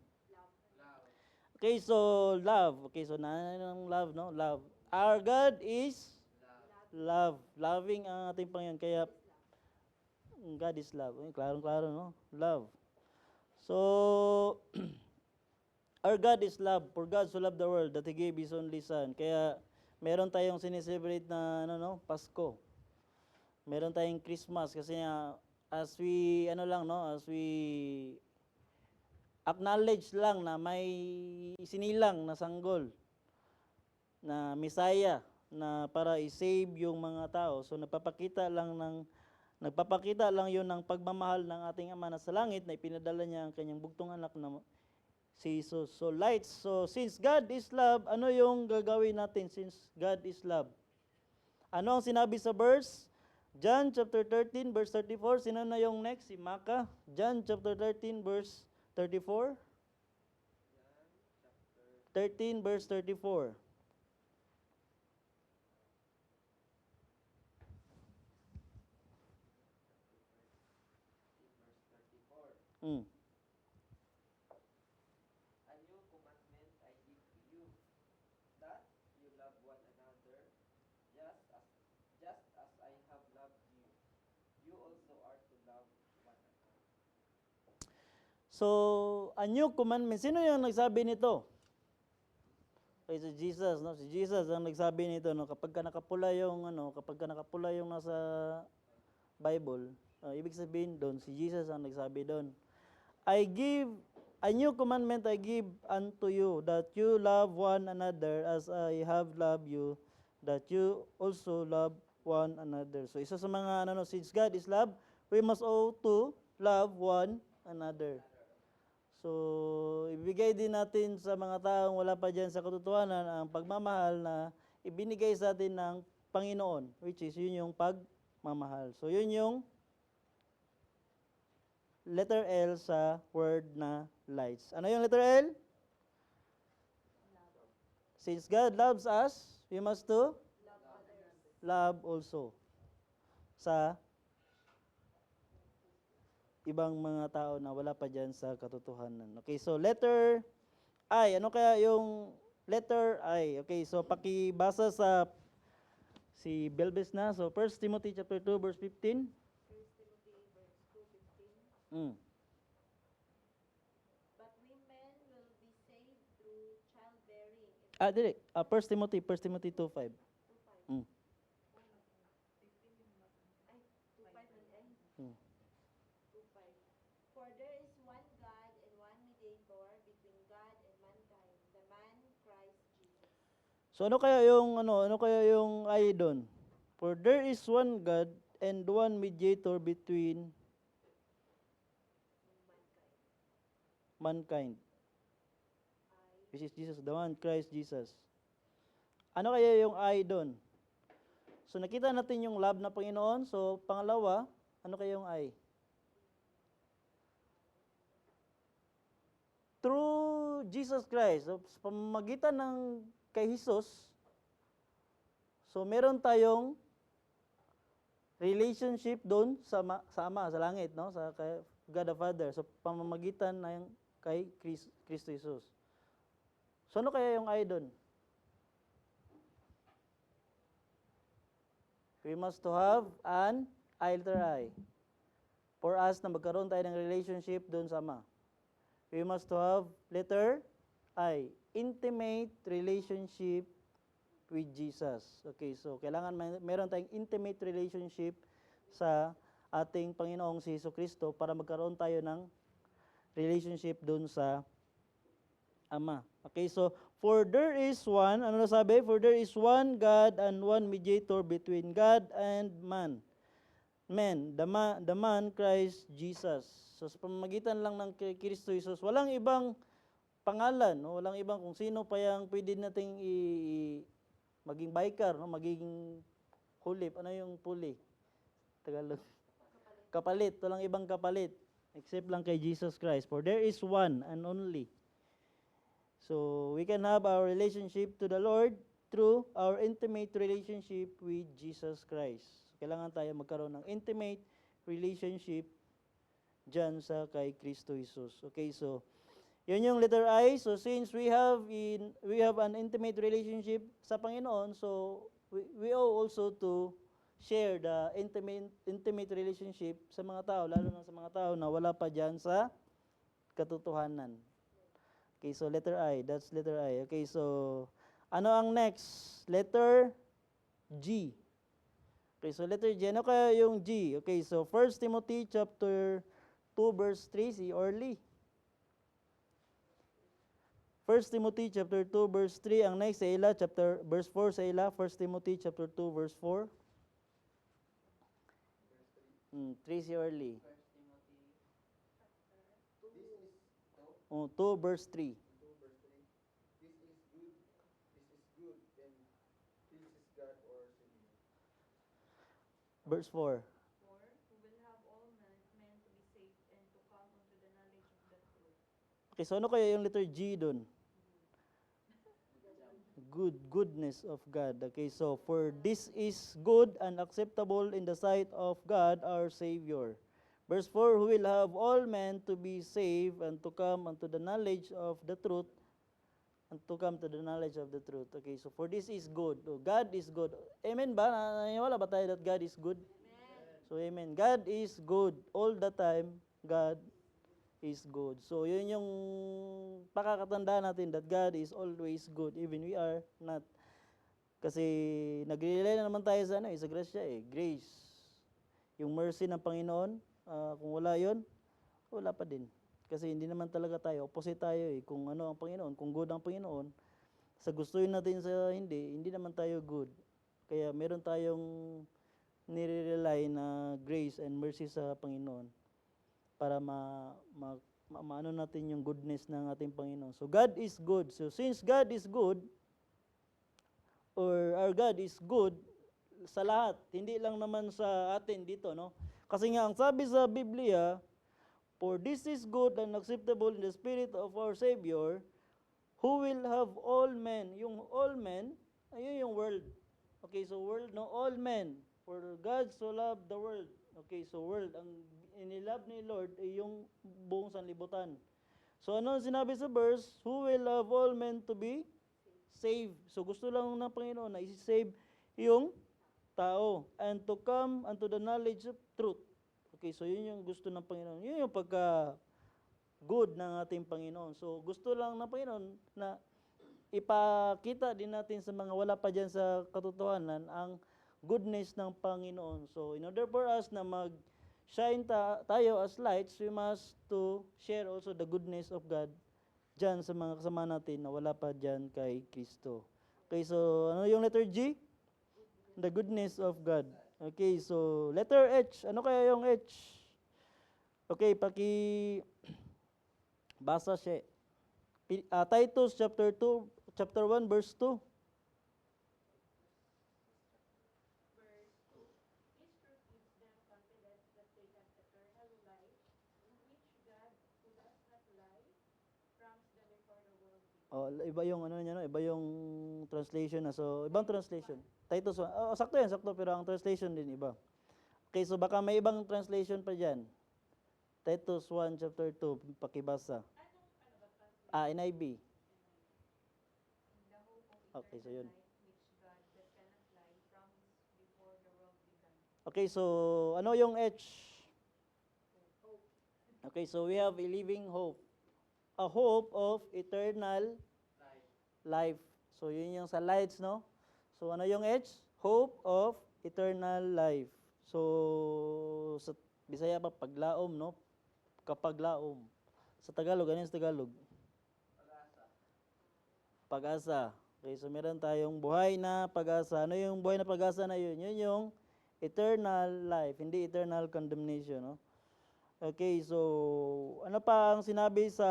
A: Okay, so love. Okay, so ng love, no? Love. Our God is Love. Loving ang ating Panginoon. Kaya, God is love. Ay, klarong-klaro, no? Love. So, our God is love. For God so loved the world that He gave His only Son. Kaya, meron tayong sineselebrate na, Pasko. Meron tayong Christmas kasi as we, as we acknowledge lang na may sinilang na sanggol, na Messiah, na para i-save yung mga tao. So nagpapakita lang yun ng pagmamahal ng ating Ama na sa langit na ipinadala niya ang kanyang bugtong anak na si Jesus. So lights. So since God is love, ano yung gagawin natin since God is love? Ano ang sinabi sa verse? John chapter 13 verse 34. Sino na yung next? Si Maka. John chapter 13 verse 34. 13 verse 34. Mm.
B: A new commandment I give to you, that you love one another, just as I have loved you. You also are to love one another.
A: So, a new commandment. Sino yung nagsabi nito? Kay si Jesus, no? Si Jesus ang nagsabi nito, no? Kapag ka nakapula yung nasa Bible, ibig sabihin doon, si Jesus ang nagsabi doon. I give a new commandment I give unto you, that you love one another as I have loved you, that you also love one another. So isa sa mga since God is love, we must to love one another. So ibigay din natin sa mga taong wala pa diyan sa katotohanan ang pagmamahal na ibinigay sa atin ng Panginoon, which is yun yung pagmamahal. So yun yung letter L sa word na lights. Ano yung letter L? Since God loves us, we must to love also sa ibang mga tao na wala pa dyan sa katotohanan. Okay, so letter I. Ano kaya yung letter I? Okay, so pakibasa sa si Belbes na. So 1 Timothy chapter 2 verse 15.
C: 1 Timothy verse 2:15. But women will be saved through childbearing.
A: Dili. 1 Timothy 2:5.
C: 2:5.
A: Mm.
C: Ay, 2:5 na ay.
A: Mm.
C: 2:5. For there is one God and one mediator between God and mankind, the man Christ Jesus.
A: So ano kaya yung I doon? For there is one God and one mediator between mankind, which is Jesus, the one Christ Jesus. Ano kaya yung I doon? So nakita natin yung love na Panginoon. So pangalawa, ano kaya yung I? Through Jesus Christ, so, sa pamamagitan ng kay Jesus, so meron tayong relationship doon sa Ama, sa langit, no? Sa kay God the Father, sa pamamagitan ng kay Kristo Jesus. So ano kaya yung I doon? We must to have an letter I. For us na magkaroon tayo ng relationship doon sa Ama. We must to have letter I. Intimate relationship with Jesus. Okay, so kailangan meron tayong intimate relationship sa ating Panginoong si Jesucristo para magkaroon tayo ng relationship doon sa Ama. Okay, so for there is one, ano na sabi? For there is one God and one mediator between God and man. The man Christ Jesus. So sa pamamagitan lang ng Kristo Jesus, walang ibang pangalan, no? Walang ibang kung sino pa yang pwede nating maging biker, no? Maging hulip. Ano yung puli? Tagalog. Kapalit. Walang ibang kapalit. Except lang kay Jesus Christ. For there is one and only. So we can have our relationship to the Lord through our intimate relationship with Jesus Christ. Kailangan tayo magkaroon ng intimate relationship dyan sa kay Kristo Jesus. Okay, so yun yung letter I. So since we have an intimate relationship sa Panginoon, so we owe also to share the intimate relationship sa mga tao, lalo na sa mga tao na wala pa diyan sa katotohanan. Okay, so letter I, that's letter I. Okay, so ano ang next? Letter G. Okay, so letter G. Ano kaya yung G? Okay, so 1 Timothy chapter 2 verse 3, si Orly. 1 Timothy chapter 2 verse 3 ang next sa ila chapter verse 4 sa ila 1 Timothy chapter 2 verse 4. 3 si Orly.
B: 1 Timothy
A: Oh, 2 verse 3.
D: 2 verse 3. This is good, and pleases God or Savior.
A: Verse 4.
C: For who will have all men to be saved and to come unto the knowledge of the truth.
A: Okay, so ano kaya yung letter G doon? Goodness of God. Okay, so for this is good and acceptable in the sight of God our Savior. Verse 4, who will have all men to be saved and to come unto the knowledge of the truth, and to come to the knowledge of the truth. Okay, so for this is good. Oh, God is good. Amen ba? Naniniwala ba tayo that God is good? So amen. God is good all the time. God is good. So yun yung pakakatanda natin that God is always good even we are not. Kasi nag-rely na naman tayo sa sa grasya grace. Yung mercy ng Panginoon, kung wala yon, wala pa din. Kasi hindi naman talaga tayo, opposite tayo kung ano ang Panginoon, kung good ang Panginoon, sa gustuin natin sa hindi naman tayo good. Kaya meron tayong nire-rely na grace and mercy sa Panginoon para maano natin yung goodness ng ating Panginoon. So God is good. So since God is good, or our God is good sa lahat, hindi lang naman sa atin dito, no? Kasi nga ang sabi sa Biblia, for this is good and acceptable in the spirit of our Savior, who will have all men. Yung all men, ayun yung world. Okay, so world, no, all men. For God so loved the world. Okay, so world, ang inilove ni Lord ay yung buong sanlibutan. So ano ang sinabi sa verse? Who will love all men to be saved. So gusto lang ng Panginoon na i-save yung tao and to come unto the knowledge of truth. Okay, so yun yung gusto ng Panginoon. Yun yung pagka good ng ating Panginoon. So gusto lang ng Panginoon na ipakita din natin sa mga wala pa dyan sa katotohanan ang goodness ng Panginoon. So in order for us na mag-shine tayo as lights, we must to share also the goodness of God dyan sa mga kasama natin na wala pa dyan kay Kristo. Okay, so ano yung letter G? The goodness of God. Okay, so letter H. Ano kaya yung H? Okay, basa siya. Titus chapter 2, chapter 1 verse 2.
C: Verse 2. This truth gives them confidence that they have eternal life, in which God, who does not lie, promised them before the world began.
A: Oh, iba yung ano niya, no? Iba yung translation na. So, ibang translation. Titus 1. Oh, sakto yan, sakto, pero ang translation din iba. Okay, so baka may ibang translation pa diyan. Titus 1 chapter 2, pakibasa. NIV.
C: In the hope of
A: Okay, so
C: eternal
A: yun.
C: life, which God, that cannot lie, promised before the world began.
A: Okay, so ano yung H? Okay, so we have a living hope. A hope of eternal
B: life.
A: life. So yun yung sa lights, no? So ano yung H? Hope of eternal life. So sa Bisaya pa paglaom, no? Kapaglaom. Sa Tagalog, ano yung sa Tagalog?
B: Pag-asa.
A: Pag-asa. Okay, so meron tayong buhay na pag-asa. Ano yung buhay na pag-asa na yun? Yun yung eternal life, hindi eternal condemnation, no? Okay, so ano pa ang sinabi sa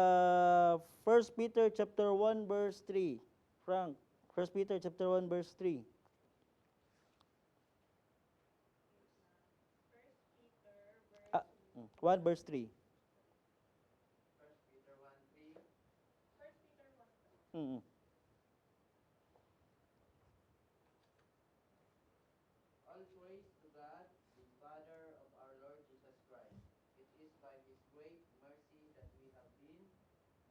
A: 1 Peter chapter 1 verse 3? Frank, 1 Peter chapter 1 verse 3. 1 verse 3.
B: 1 Peter 1:3.
A: Mm.
B: All praise to God, the Father of our Lord Jesus Christ. It is by His great mercy that we have been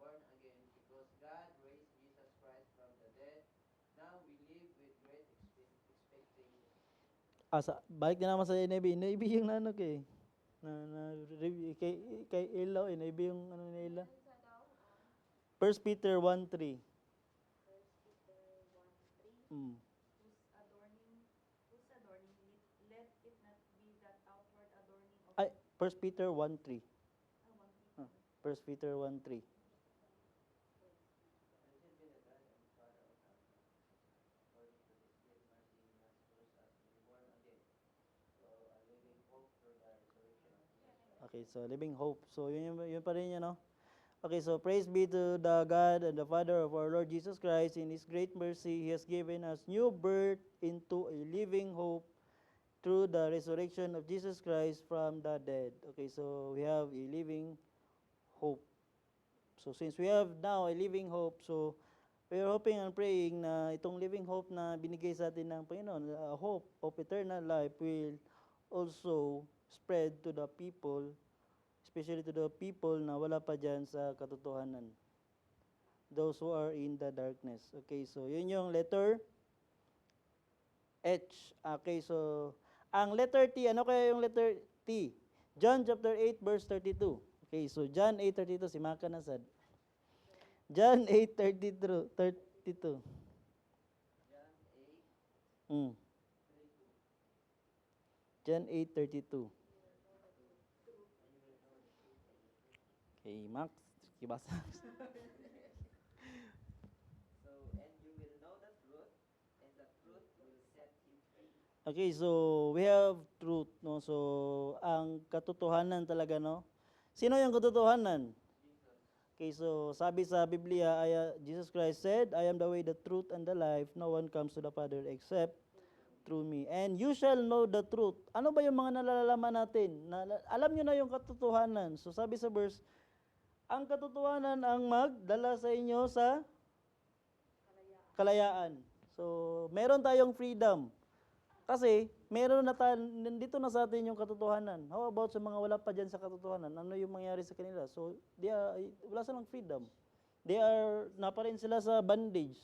B: born again, because God raised Jesus Christ from the dead. Now we live with great expectation
A: Balik na naman sa NIV. NIV yung ano kay review kay Ilaw, NIV yung ano nila.
C: Yan sa daw,
A: 1 Peter 1:3.
C: 1 Peter 1:3,
A: Mm.
C: whose adorning, let it not be that outward adorning of
A: Ay, 1 Peter 1:3.
C: 1 Peter.
A: 1 Peter 1:3.
B: Blessed be the God and Father of our God. According to His great mercy, He has caused us to be born again to a living hope through the resurrection of Jesus Christ.
A: Okay, so living hope. So yun pa rin yun, no? Okay, so praise be to the God and the Father of our Lord Jesus Christ. In His great mercy, He has given us new birth into a living hope through the resurrection of Jesus Christ from the dead. Okay, so we have a living hope. So since we have now a living hope, so we are hoping and praying na itong living hope na binigay sa atin ng Panginoon, a hope of eternal life will also spread to the people, especially to the people na wala pa dyan sa katotohanan. Those who are in the darkness. Okay, so yun yung letter H. Okay, so ang letter T, ano kaya yung letter T? John chapter 8 verse 32. Okay, so John 8:32, si Maka na sad. John 8:32. 32.
B: John 8,
A: Mm.
B: 32.
A: John 8:32. Okay, Max, kibasa.
B: So, and you will know the truth, and the truth will set you free.
A: Okay, so we have truth, no? So ang katotohanan talaga, no? Sino yung katotohanan?
B: Jesus.
A: Okay, so sabi sa Biblia, Jesus Christ said, I am the way, the truth, and the life. No one comes to the Father except through me. And you shall know the truth. Ano ba yung mga nalalaman natin? Alam nyo na yung katotohanan. So sabi sa verse, ang katotohanan ang magdala sa inyo sa kalayaan. So meron tayong freedom. Kasi meron na nandito na sa atin yung katotohanan. How about sa mga wala pa dyan sa katotohanan? Ano yung mangyari sa kanila? So, wala silang freedom. Na pa rin sila sa bondage.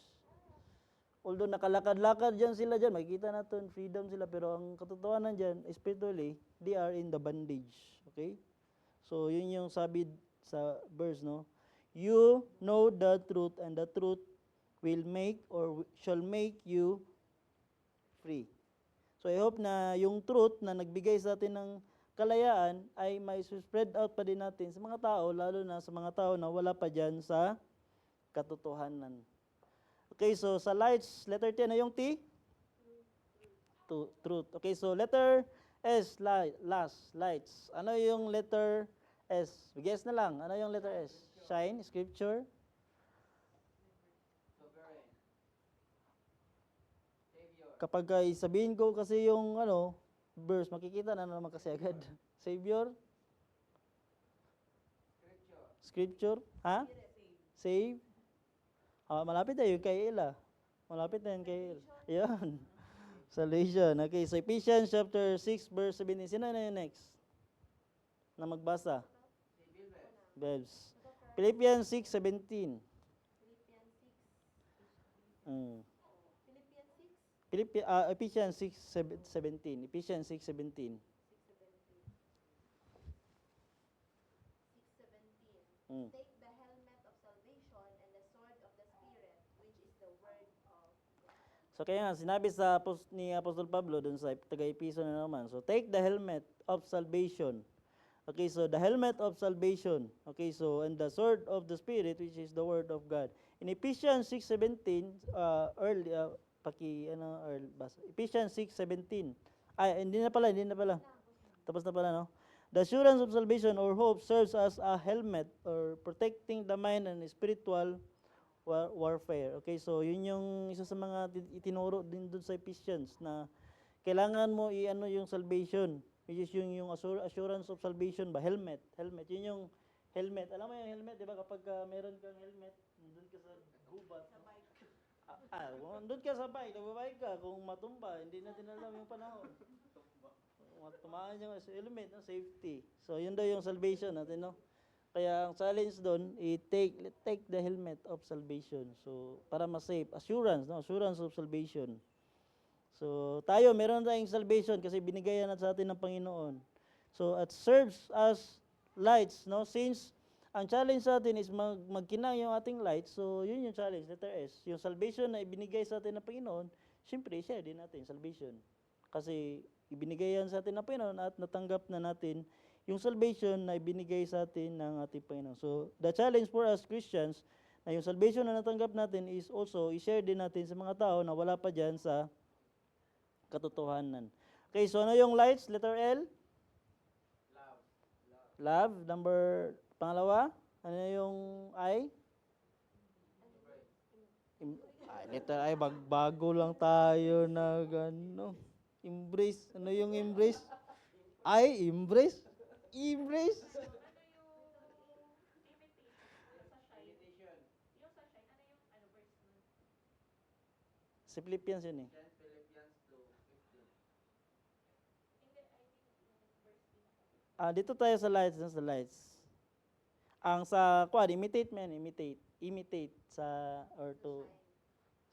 A: Although nakalakad-lakad dyan sila dyan, makikita natin freedom sila. Pero ang katotohanan dyan, spiritually, they are in the bondage. Okay? So, yun yung sabi sa verse, no? You know the truth, and the truth will make or shall make you free. So I hope na yung truth na nagbigay sa atin ng kalayaan ay may spread out pa din natin sa mga tao, lalo na sa mga tao na wala pa dyan sa katotohanan. Okay, so sa lights, letter T, ano yung T? Truth. Okay, so letter S, last, lights. Ano yung letter S? Guess na lang, ano yung letter S? Shine, scripture.
B: Sovereign. Savior.
A: Kapag sabihin ko kasi yung verse, makikita na naman kasi agad. Savior,
B: Scripture.
A: scripture, ha? Save. Malapit na yun kay Ella. Malapit na yun kay Ella. Yan. Salvation. Okay, so Ephesians chapter 6 verse 17. Sino na yung next? Na magbasa?
B: Si Bilbes.
A: Bells. Philippians 6:17.
C: Philippians 6.
A: Mm.
C: Philippians 6.
A: Ephesians 6:17. Ephesians 6:17.
C: 6:17.
A: Mm.
C: Take the helmet of salvation and the sword of the Spirit, which is the word of God.
A: So kaya nga sinabi ni Apostol Pablo dun sa taga-Epeso na naman. So take the helmet of salvation. Okay, so the helmet of salvation. Okay, so and the sword of the Spirit, which is the word of God. In Ephesians 6:17, basa. Ephesians 6:17. Ay, hindi na pala. Tapos na pala, no? The assurance of salvation or hope serves as a helmet or protecting the mind and spiritual warfare. Okay, so yun yung isa sa mga itinuro din doon sa Ephesians na kailangan mo yung salvation, which is yung assurance of salvation ba, helmet, yun yung helmet. Alam mo yung helmet, di ba, kapag meron kang helmet, doon ka sa gubat. Doon ka sa bike, nagbabike ka, kung matumba, hindi natin alam yung panahon. Tumaan yung helmet, no? Safety. So yun daw yung salvation natin, no? Kaya ang challenge doon, take the helmet of salvation. So para ma-safe, assurance, no? Assurance of salvation. So, tayo, meron tayong salvation kasi binigay yan sa atin ng Panginoon. So, it serves as lights, no? Since ang challenge sa atin is magkinang yung ating lights, so yun yung challenge, letter S. Yung salvation na ibinigay sa atin ng Panginoon, syempre, share din natin, salvation. Kasi ibinigay yan sa atin ng Panginoon at natanggap na natin yung salvation na ibinigay sa atin ng ating Panginoon. So, the challenge for us Christians, na yung salvation na natanggap natin is also, i-share din natin sa mga tao na wala pa dyan sa katotohanan. Okay, so ano yung lights? Letter L? Love. Number, pangalawa? Ano yung I? Letter I, bago lang tayo na gano. Embrace. Ano yung embrace? I, embrace? Embrace?
C: Ano yung imitation sa shine? Yung sa shine, ano yung verse nun?
A: Sa Philippians yun eh.
B: Philippians 2:15.
C: Hindi, I think yung verse pinaka.
A: Dito tayo sa lights, sa lights. Ang sa imitate man, imitate sa or to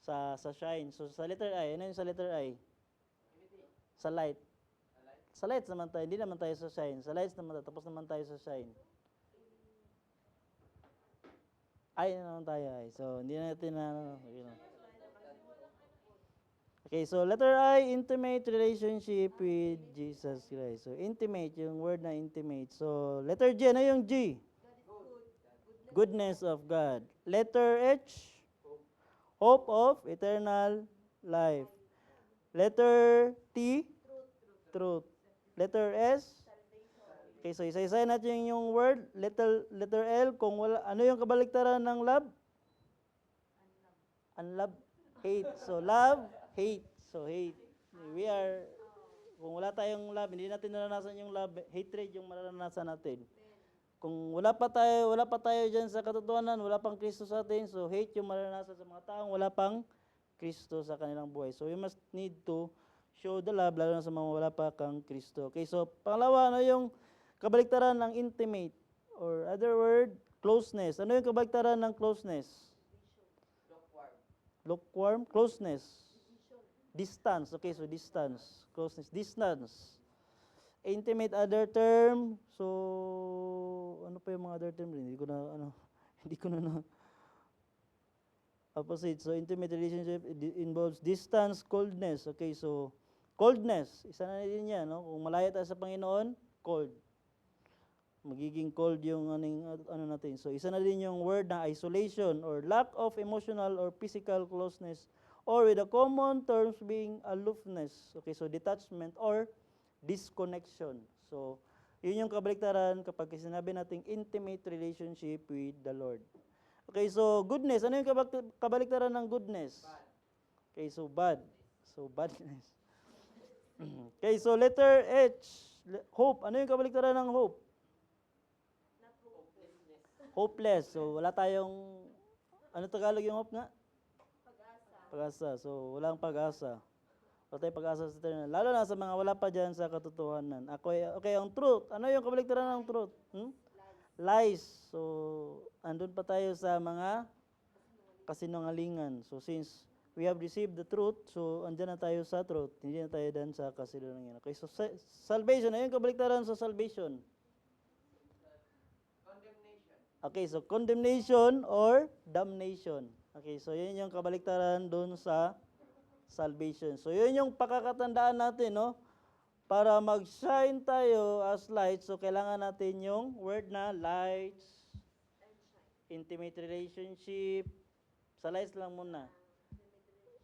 A: sa shine. So sa letter I, ano yung sa letter I? Sa light. Sa lights naman tayo, hindi naman tayo sa shine. Sa lights naman tayo, tapos naman tayo sa shine. Ay naman tayo ay. So hindi natin na Okay, so letter I, intimate relationship with Jesus Christ. So intimate, yung word na intimate. So letter G, ano yung G? Goodness of God. Letter H, hope of eternal life. Letter T, truth. Letter S, okay, so isa-isa natin yung word. Letter L, kung wala, ano yung kabaliktaran ng love? Unlove. Hate. So love, hate. So hate. Kung wala tayong love, hindi natin naranasan yung love, hatred yung mararanasan natin. Kung wala pa tayo diyan sa katotohanan, wala pang Kristo sa atin, so hate yung mararanasan sa mga taong wala pang Kristo sa kanilang buhay. So we must need to show the love, lalo na sa mga wala pa kang Kristo. Okay, so pangalawa, ano yung kabaliktaran ng intimate? Or other word, closeness. Ano yung kabaliktaran ng closeness? Lukewarm, closeness. Distance. Okay, so distance. Closeness, distance. Intimate, other term. So, ano pa yung mga other term? Hindi ko na opposite. So, intimate relationship involves distance, coldness. Okay, so, coldness. Isa na din yan, no? Kung malaya tayo sa Panginoon, cold. Magiging cold yung natin. So, isa na din yung word na isolation or lack of emotional or physical closeness or with the common terms being aloofness. Okay, so detachment or disconnection. So, yun yung kabaliktaran kapag sinabi nating intimate relationship with the Lord. Okay, so goodness. Ano yung kabaliktaran ng goodness? Okay, so bad. So badness. Okay, so letter H. Hope. Ano yung kabaliktaran ng hope? Hopeless. So wala tayong, ano Tagalog yung hope nga? Pag-asa. So walang pag-asa. Wala tayong pag-asa sa eternal. Lalo na sa mga wala pa dyan sa katotohanan. Okay, ang truth. Ano yung kabaliktaran ng truth? Lies. So andun pa tayo sa mga kasinungalingan. So since we have received the truth, so andyan na tayo sa truth. Hindi na tayo dan sa kasinungalingan. Okay, so salvation. Ano yung kabaliktaran sa salvation? Okay, so condemnation or damnation. Okay, so yun yung kabaliktaran doon sa salvation. So yun yung pakakatandaan natin, no? Para mag-shine tayo as lights, so kailangan natin yung word na lights, intimate relationship, sa lights lang muna.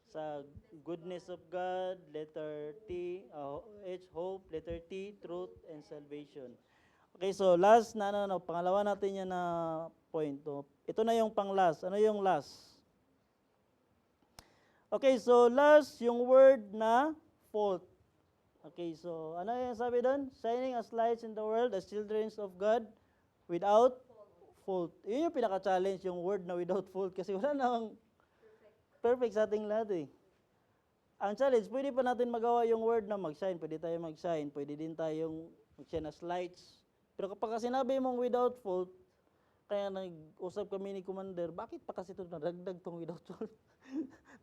A: Sa goodness of God, letter T, H, hope, letter T, truth, and salvation. Okay, so last pangalawa natin yan na point. Ito na yung pang-last. Ano yung last? Okay, so last, yung word na fault. Okay, so ano yung sabi doon? Shining as lights in the world as children of God without fault. Yun yung pinaka-challenge, yung word na without fault. Kasi wala namang perfect sa ating lahat eh. Ang challenge, pwede pa natin magawa yung word na mag-shine. Pwede tayo mag-shine. Pwede din tayong mag-shine as lights. Pero kapag sinabi mong without fault, Kaya nag-usap kami ni Commander, bakit pa kasi ito nadagdag tong without fault?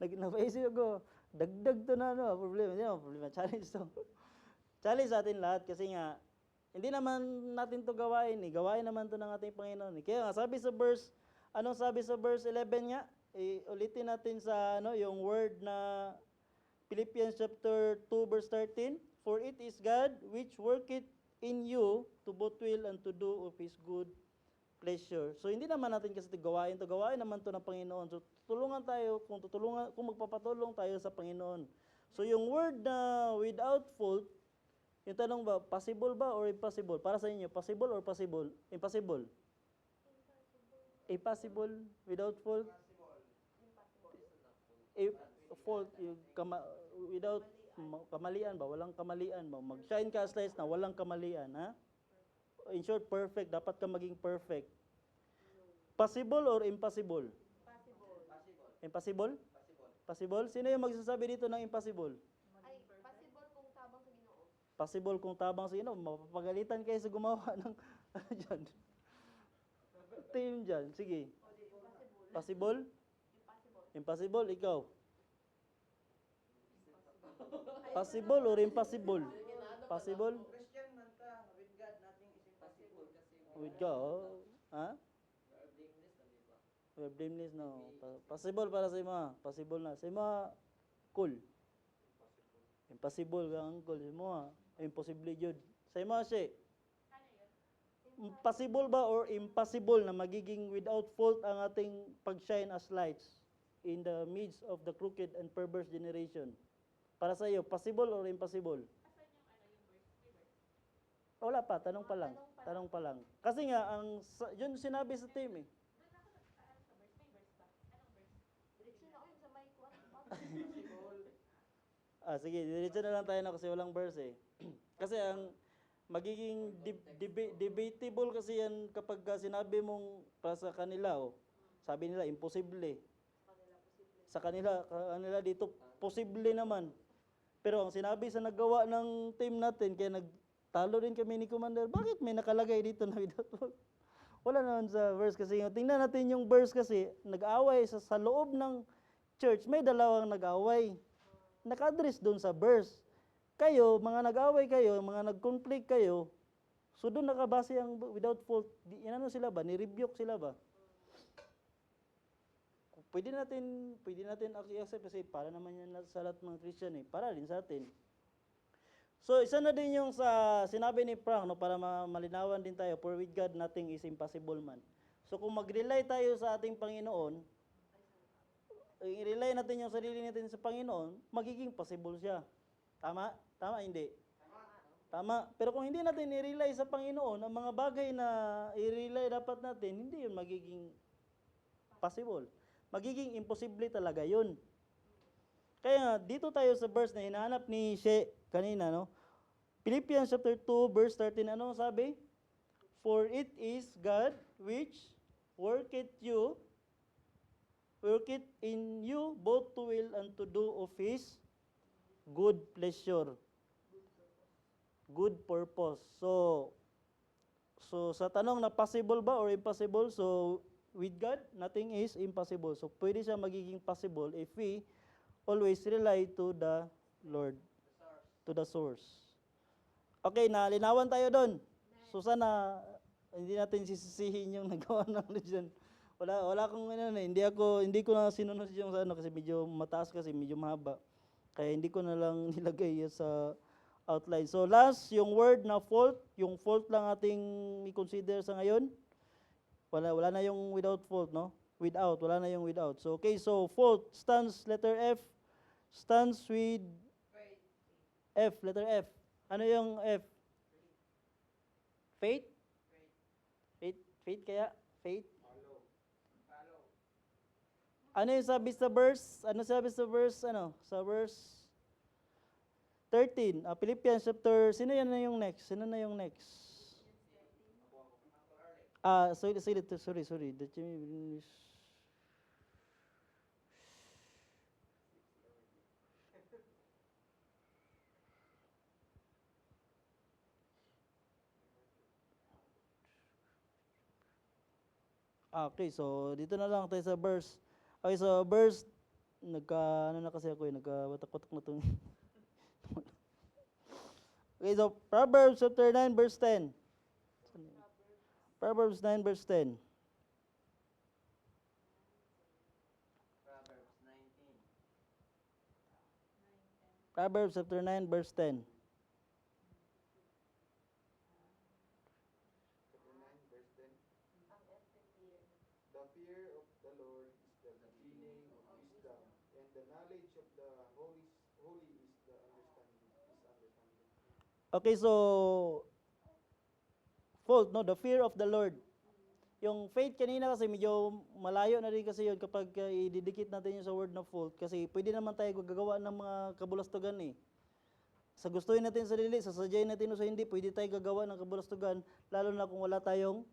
A: Napaisip ako, dagdag to na ano, problema. Hindi naman problema, challenge to. Challenge sa atin lahat kasi nga, hindi naman natin to gawain eh. Gawain naman to ng ating Panginoon eh. Kaya nga, sabi sa verse, anong sabi sa verse 11 nga? Ulitin natin sa ano, yung word na Philippians chapter 2 verse 13. For it is God which worketh in you to both will and to do of His good pleasure. So hindi naman natin kasi gawain to. Gawain naman to ng Panginoon. So tutulungan tayo kung magpapatulong tayo sa Panginoon. So yung word na without fault, yung tanong ba, possible ba or impossible? Para sa inyo, possible or possible? Impossible. Impossible without fault? If fault, without kamalian ba? Walang kamalian ba? Mag-shine ka as lights na walang kamalian, ha? In short, perfect. Dapat ka maging perfect. Possible or impossible? Impossible? Possible? Sino yung magsasabi dito ng impossible?
C: Ay, possible kung tabang sa Ginoo.
A: Possible kung tabang sa Ginoo. Mapapagalitan kayo sa gumawa ng ano dyan. Team dyan. Sige. Possible? Impossible? Ikaw? Possible or impossible? Possible?
B: Christian man ta, with God nothing is impossible.
A: With God? Oh. Ha? We are blameless, no. Possible para sa ima. Possible na. Sa ima, cool. Impossible ka ang cool. Sa ima, impossible yun. Sa ima, siya. Possible ba or impossible na magiging without fault ang ating pag-shine as lights in the midst of the crooked and perverse generation? Para sa iyo, possible or impossible? Wala pa, tanong pa lang. Tanong pa lang. Kasi nga, yun sinabi sa team eh.
C: Diretso na ako yun sa may kuwan.
A: Sige, diretso na lang tayo na kasi walang verse eh. Kasi ang magiging debatable kasi yan kapag sinabi mong para sa kanila, oh, sabi nila imposible. Sa kanila dito, posible naman. Pero ang sinabi sa naggawa ng team natin, kaya nagtalo din kami ni Commander, bakit may nakalagay dito na without fault? Wala naman sa verse kasi. Tingnan natin yung verse kasi, nag-away sa loob ng church, may dalawang nag-away. Naka-address doon sa verse. Kayo, mga nag-away kayo, mga nag-conflict kayo, so doon nakabase ang without fault. Inano sila ba? Ni-rebuke sila ba? Pwede natin i-accept kasi para naman yan sa lahat ng Christian eh. Para din sa atin. So, isa na din yung sa sinabi ni Frank, no, para malinawan din tayo, for with God, nothing is impossible man. So, kung mag-rely tayo sa ating Panginoon, i-rely natin yung sarili natin sa Panginoon, magiging possible siya. Tama? Tama, hindi? Tama. Pero kung hindi natin i-rely sa Panginoon, ang mga bagay na i-rely dapat natin, hindi yun magiging possible. Magiging imposible talaga yun. Kaya dito tayo sa verse na hinahanap ni She kanina, no? Philippians chapter 2 verse 13, ano sabi? For it is God which worketh in you both to will and to do of His good pleasure. Good purpose. So sa tanong na possible ba or impossible, so with God, nothing is impossible. So pwede siya magiging possible if we always rely to the Lord, to the source. Okay, nalinawan tayo doon. So sana hindi natin sisisihin yung nagawa ng religion. Wala akong hindi ko na sinunod yung sa kasi medyo mataas kasi medyo mahaba. Kaya hindi ko na lang nilagay sa outline. So last, yung word na fault, yung fault lang ating i-consider sa ngayon. Wala na yung without fault, no? Wala na yung without. So okay, so fault stands letter F, stands with F, letter F. Ano yung F? Faith? Faith kaya? Faith? Ano yung sabi sa verse? Sa verse 13. Philippians chapter, sino na yung next? Sorry. Okay, so dito na lang tayo sa verse. Okay, so verse, ano na kasi ako nagkawatak-watak na itong. Okay, so Proverbs chapter 9 verse 10. Proverbs 9 verse 10.
B: Proverbs 19.
A: Proverbs chapter 9 verse 10.
D: Chapter 9, verse 10. The fear of the Lord is the beginning of wisdom, and the knowledge of the holy is the understanding.
A: Okay, so fault, no? The fear of the Lord. Yung faith kanina kasi medyo malayo na rin kasi yun kapag ididikit natin yun sa word na fault kasi pwede naman tayo gagawa ng mga kabulastugan eh. Sa gustuhin natin sa sarili, sasadyain natin o sa hindi, pwede tayo gagawa ng kabulastugan lalo na kung wala tayong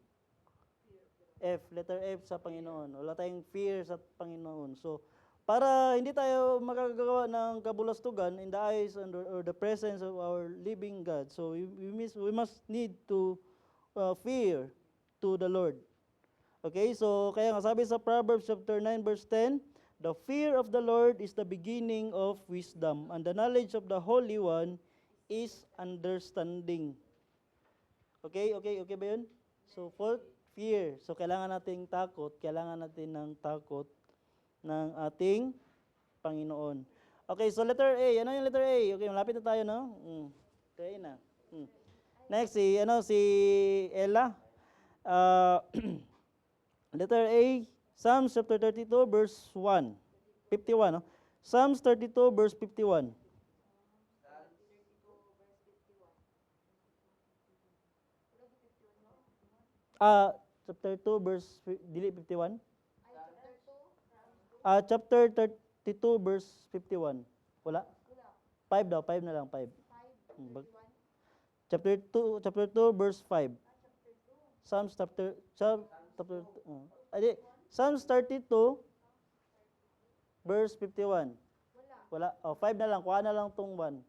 A: letter F sa Panginoon. Wala tayong fear sa Panginoon. So, para hindi tayo makagagawa ng kabulastugan in the eyes or the presence of our living God, so we must need to fear to the Lord. Okay, so kaya nga sabi sa Proverbs chapter 9 verse 10, the fear of the Lord is the beginning of wisdom, and the knowledge of the Holy One is understanding. Okay ba yun? So, fault, fear. So, kailangan nating takot, kailangan natin ng takot ng ating Panginoon. Okay, so letter A. Ano yung letter A? Okay, malapit na tayo, no? Letter A na. Next, si Ella. Letter A, Psalms chapter 32 verse 1. 51, no? Psalms 32 verse 51. Chapter 2 verse dili 51. Chapter 32 verse 51. Wala? 5 daw, 5 na lang, 5. Chapter 2 verse 5. Psalms chapter Psalms 32 verse 51. Wala. 5 na lang, kuha na lang tong 1.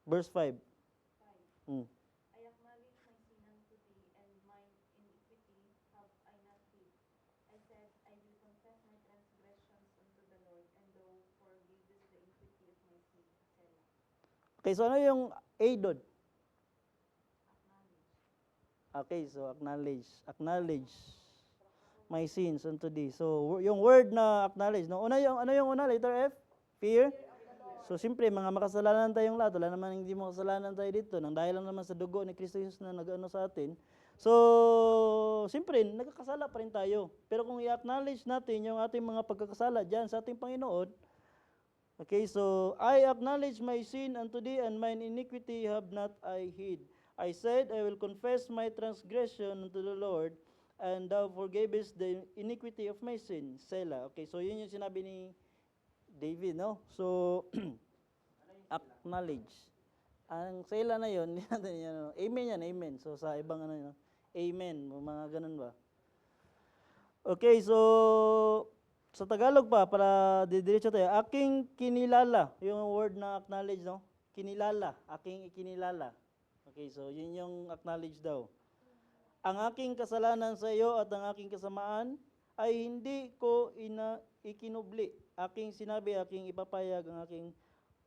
A: Verse 5.
C: I acknowledge my sin unto thee, and mine iniquity have I not hid. I said, I will confess my transgressions unto the Lord, and thou forgivest the iniquity of my sin. Selah.
A: Okay, so ano yung A doon?
C: Acknowledge.
A: Okay, so acknowledge my sins unto thee. So yung word na acknowledge, no? Ano yung una, letter F? Fear. So siyempre mga makasalanan tayong lahat, wala naman hindi makasalanan tayo dito, nang dahil lang naman sa dugo ni Kristo Jesus na nag-ano sa atin. So siyempre nagkakasala pa rin tayo. Pero kung i-acknowledge natin yung ating mga pagkakasala diyan sa ating Panginoon, okay, so I acknowledge my sin unto thee, and mine iniquity have not I hid. I said, I will confess my transgression unto the Lord, and thou forgavest the iniquity of my sin. Selah. Okay, so yun yung sinabi ni David, no? So, acknowledge. Ang Selah na yun, hindi natin yan, no? Amen yan, amen. So, sa ibang ano yun, amen, mga ganun ba? Okay, so, sa Tagalog pa, para didiretso tayo, aking kinilala, yung word na acknowledge, no? Kinilala, aking ikinilala. Okay, so yun yung acknowledge daw. Ang aking kasalanan sa iyo at ang aking kasamaan ay hindi ko ikinubli. Aking sinabi, aking ipapayag ang aking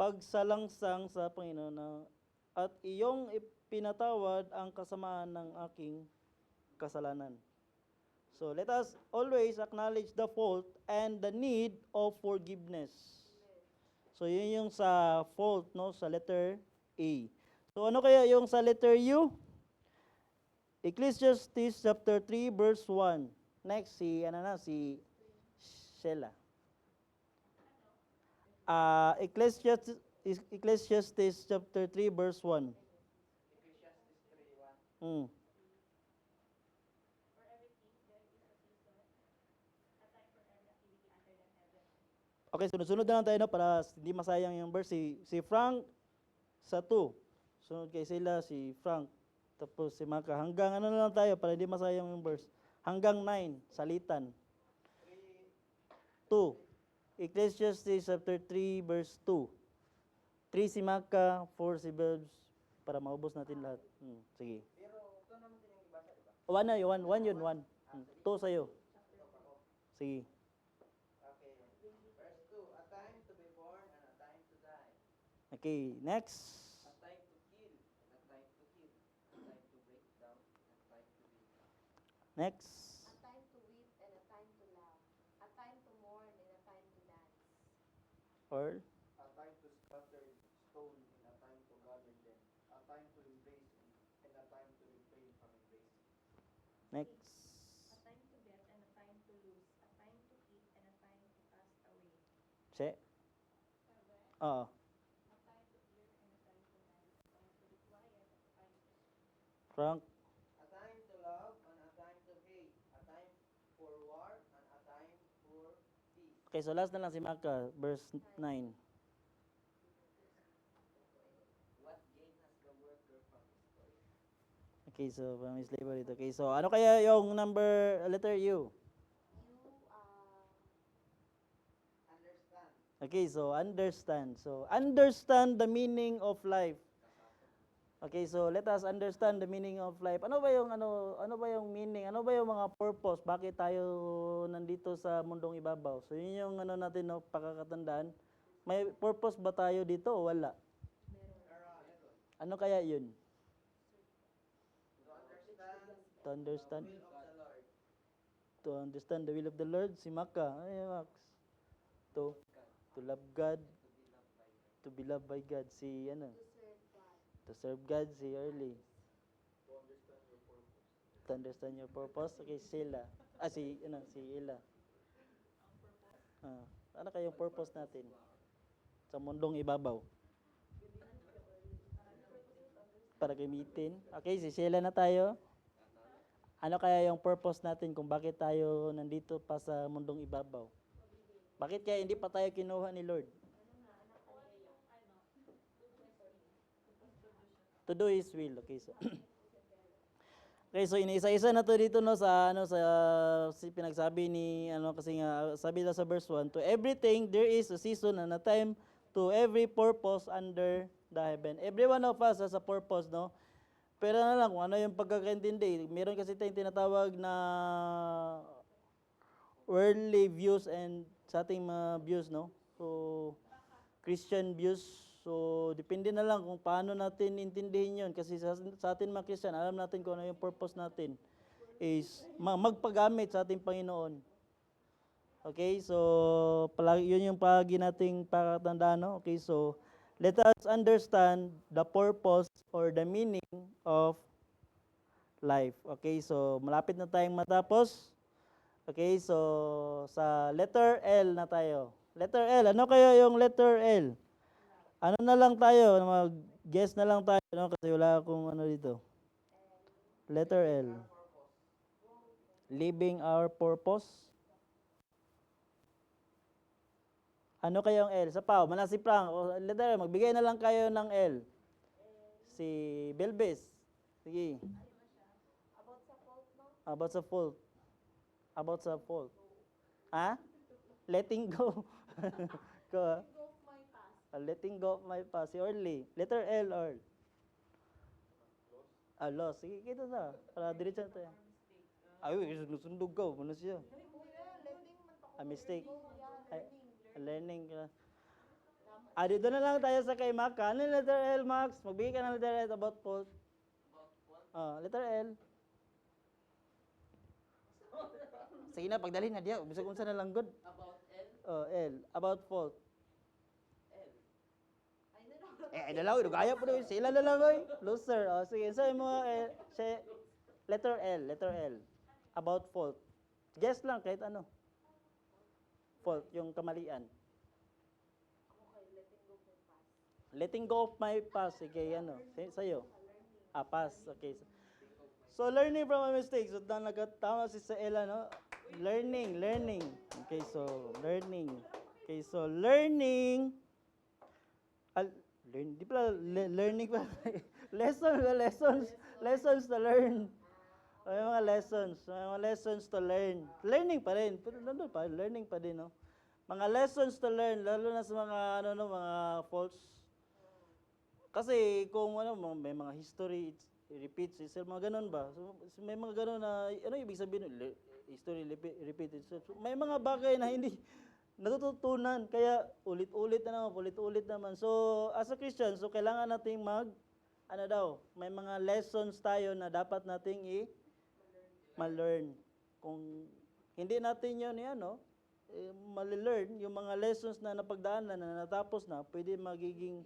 A: pagsalangsang sa Panginoon at iyong ipinatawad ang kasamaan ng aking kasalanan. So let us always acknowledge the fault and the need of forgiveness. So yun yung sa fault, no, sa letter A. So ano kaya yung sa letter U? Ecclesiastes chapter 3 verse 1. Next si Sheila. Ecclesiastes chapter 3 verse 1.
B: Ecclesiastes 3:1.
A: Mm.
C: For everything there is a season, a time for every activity under the heaven.
A: Okay, sunod-sunod na lang tayo, no, para hindi masayang yung verse. Si Frank sa 2. Sunod kay sila si Frank. Tapos si Maka. Hanggang ano na lang tayo para hindi masayang yung verse. Hanggang 9, salitan. 2. Ecclesiastes chapter 3 verse 2. 3 si Maka, 4 si Babs, para maubos natin lahat. Sige.
B: Pero ito naman din yung ibasa, di ba?
A: One na yun, one yun, one. Two sa'yo. Sige.
B: Okay. Verse 2. A time to be born and a time to die.
A: Okay, next.
B: A time to kill and a time to heal. A time to break down and a time to build up.
A: Next.
E: A time to weep and a time to laugh. A time to mourn and a time to dance.
A: Or,
D: A time to scatter stone and a time to gather them. A time to embrace and a time to refrain from embracing.
A: next.
C: A time to get and a time to lose. A time to keep and a time to cast away.
A: Che.
C: 7.
A: Oo.
C: A time to hear and a time to hide. A time to be quiet and a time to speak.
A: Frank.
B: A time to love and a time to hate. A time for war and a time for peace.
A: Okay, so last na lang si Maka, verse 9.
B: What gain has the worker from his toil?
A: Okay, so from his labor dito. Okay, so ano kaya yung number, letter U?
E: You,
B: Understand.
A: Okay, so understand. So understand the meaning of life. Okay, so let us understand the meaning of life. Ano ba yung meaning? Ano ba yung mga purpose? Bakit tayo nandito sa mundong ibabaw? So yun yung natin no, pakakatandaan. May purpose ba tayo dito o wala? Ano kaya yun?
B: To understand
A: To understand?
B: the will of the Lord.
A: To understand the will of the Lord. Si Maka. Ay, Max. To love God. To be loved by God. Si ano?
E: to serve God.
A: To serve God. Si Early.
D: To understand your purpose.
A: To understand your purpose. Okay, Sheila. Si Ella. Ano kayong purpose natin? Sa mundong ibabaw. Para gamitin. Okay, si Sheila na tayo. Ano kaya yung purpose natin kung bakit tayo nandito pa sa mundong ibabaw? Bakit kaya hindi pa tayo kinuha ni Lord? To do His will. Okay, so okay, so iniisa-isa na to dito no sa pinagsabi ni kasi nga sabi na sa verse 1, to everything there is a season and a time to every purpose under the heaven. Every one of us has a purpose, no? Pero na lang kung ano yung pagkakaintindi. Meron kasi tayong tinatawag na worldly views and sa ating mga views, no? So Christian views. So, depende na lang kung paano natin intindihin yun. Kasi sa atin mga Christian, alam natin kung ano yung purpose natin is magpagamit sa ating Panginoon. Okay, so yun yung palagi nating pakatandaan, no? Okay, so let us understand the purpose or the meaning of life. Okay, so malapit na tayong matapos. Okay, so sa letter L na tayo. Letter L, ano kaya yung letter L? Ano na lang tayo, mag-guess na lang tayo, no? Kasi wala akong dito. Letter L. Living our purpose. Ano kaya yung L? Sa Pao, si Frank. O, letter L, magbigay na lang kayo ng L. Si Belbis. Sige.
E: About sa fault, no?
A: About sa fault. About sa fault. Ha? Letting go. Ko.
E: Go of my past.
A: Letting go of my past. Si Orly. Letter L, Orl. Loss. Sige, kita na. Para diretso na tayo. Ay, sundog ka. Ano siya?
E: Letting man to.
A: A mistake.
E: Yeah,
A: Learning.
E: learning.
A: Dito na lang tayo sa kay Mac. Ano yung letter L, Max? Magbigay ka ng letter L about fault. Letter L. Sige na, pagdali na diya. Bisag unsa na lang good.
B: About L.
A: L. About fault.
B: L.
A: Dalaw, gaya po doon. Sila na lang, oy. Loser. Sige, sa mo, letter L. Letter L. About fault. Guess lang, kahit ano. Fault, yung kamalian.
E: Okay, letting go of my past.
A: Letting go of my past. Sige, sa'yo. Past. Okay. So, learning from my mistakes. So, nagkatama si Ella, no? Learning. Okay, so, learning. Okay, so, learning. Di pala, learning pa. Lessons to learn. May mga lessons to learn. Learning pa rin. Pero nandun pa, learning pa din, no? Mga lessons to learn, lalo na sa mga, mga faults. Kasi kung may mga history, repeats itself, mga ganun ba? So, may mga ganun na, ano ibig sabihin, history repeat itself. So, may mga bagay na hindi natututunan, kaya ulit-ulit naman. So, as a Christian, so kailangan nating may mga lessons tayo na dapat nating ma-learn. Kung hindi natin yun, ma-learn, yung mga lessons na napagdaanan, na natapos na, pwede magiging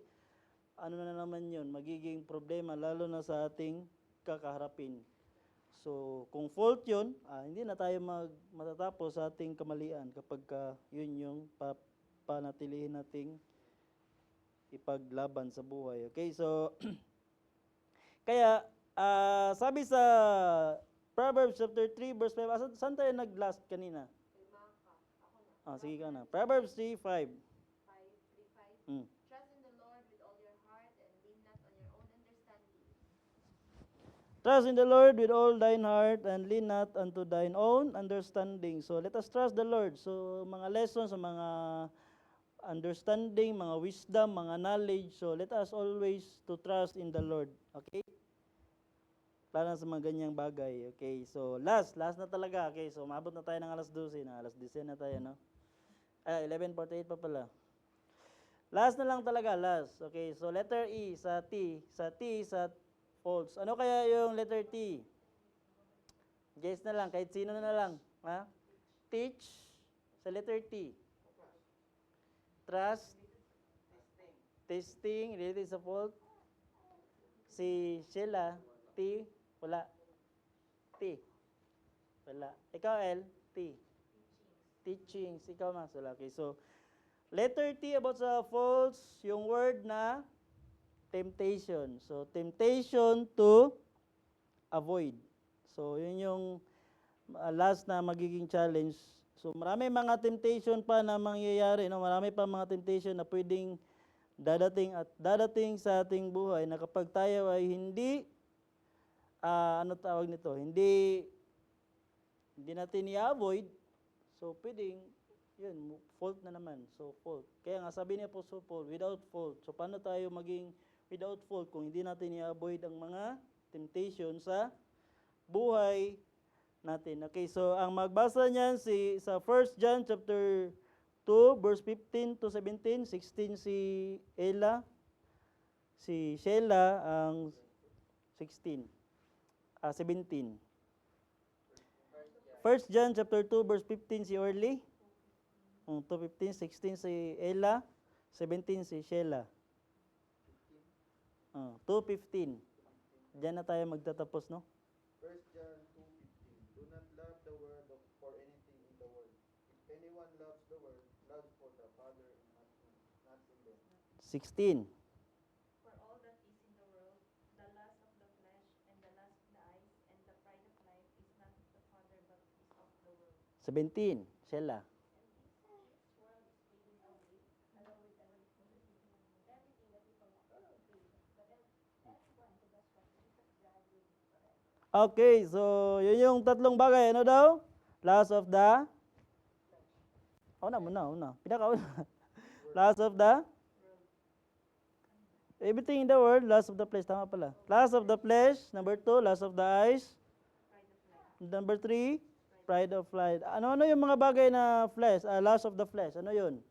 A: na naman yun, magiging problema lalo na sa ating kakaharapin. So, kung fault yun, hindi na tayo matatapos sa ating kamalian kapag yun yung panatilihin nating ipaglaban sa buhay. Okay, so, kaya, sabi sa Proverbs chapter 3 verse 5, saan tayo nag-last kanina?
E: Kay Maka. Ako na.
A: Sige ka na. Proverbs 3:5.
E: 5:3-5.
A: Mm.
E: Trust in the Lord with all your heart and lean not on your own understanding.
A: Trust in the Lord with all thine heart and lean not unto thine own understanding. So let us trust the Lord. So mga lessons, mga understanding, mga wisdom, mga knowledge. So let us always to trust in the Lord. Okay? Para sa mga ganyang bagay. Okay? So last na talaga. Okay? So maabot na tayo ng alas 12 na. Alas 10 na tayo, no? 11:48 pa pala. Last na lang talaga, last. Okay? So letter E sa T. Sa T, sa false. Ano kaya yung letter T? Guess na lang, kahit sino na lang. Ha? Teach sa letter T. Trust. Testing. Related sa fault. Si Sheila, T. Wala. T. Wala. Ikaw, L. T. Teachings. Ikaw, Mas. Wala. Okay, so, letter T about sa false, yung word na temptation. So, temptation to avoid. So, yun yung last na magiging challenge. So, marami mga temptation pa na mangyayari. No? Marami pa mga temptation na pwedeng dadating sa ating buhay na kapag tayo ay hindi, hindi natin i-avoid, so pwedeng, yun, fault na naman. So, fault. Kaya nga, sabi ni Apostle Paul, without fault. So, paano tayo maging without fault kung hindi natin i-avoid ang mga temptation sa buhay natin? Okay, so, ang magbasa niyan sa 1 John chapter 2, verse 15 to 17, 16 si Ella, si Sheila, ang 17. 1 John chapter 2, verse 15 si Orly. 2:15, 16 si Ella, 17 si Sheila. 2:15. Diyan na tayo magtatapos, no?
D: 1 John 2:15. Do not love the world for anything in the world. If anyone loves the world, loves for the Father and not in them.
A: 16.
C: For all that is in the world, the lust of the flesh, and the lust of the eyes, and the pride of life is not of the Father, but is of the world.
A: 17. Sheila.
C: And this world is fading away, along with everything that is from it fade. But everyone who does what pleases God will live forever.
A: Okay, so yun yung tatlong bagay. Ano daw? Last of the... Una. Pinakauna. Last of the... Everything in the world, last of the flesh. Tama pala. Last of the flesh. Number 2, last of the eyes. Number 3, pride of life. Ano yung mga bagay na flesh? Last of the flesh. Ano yun?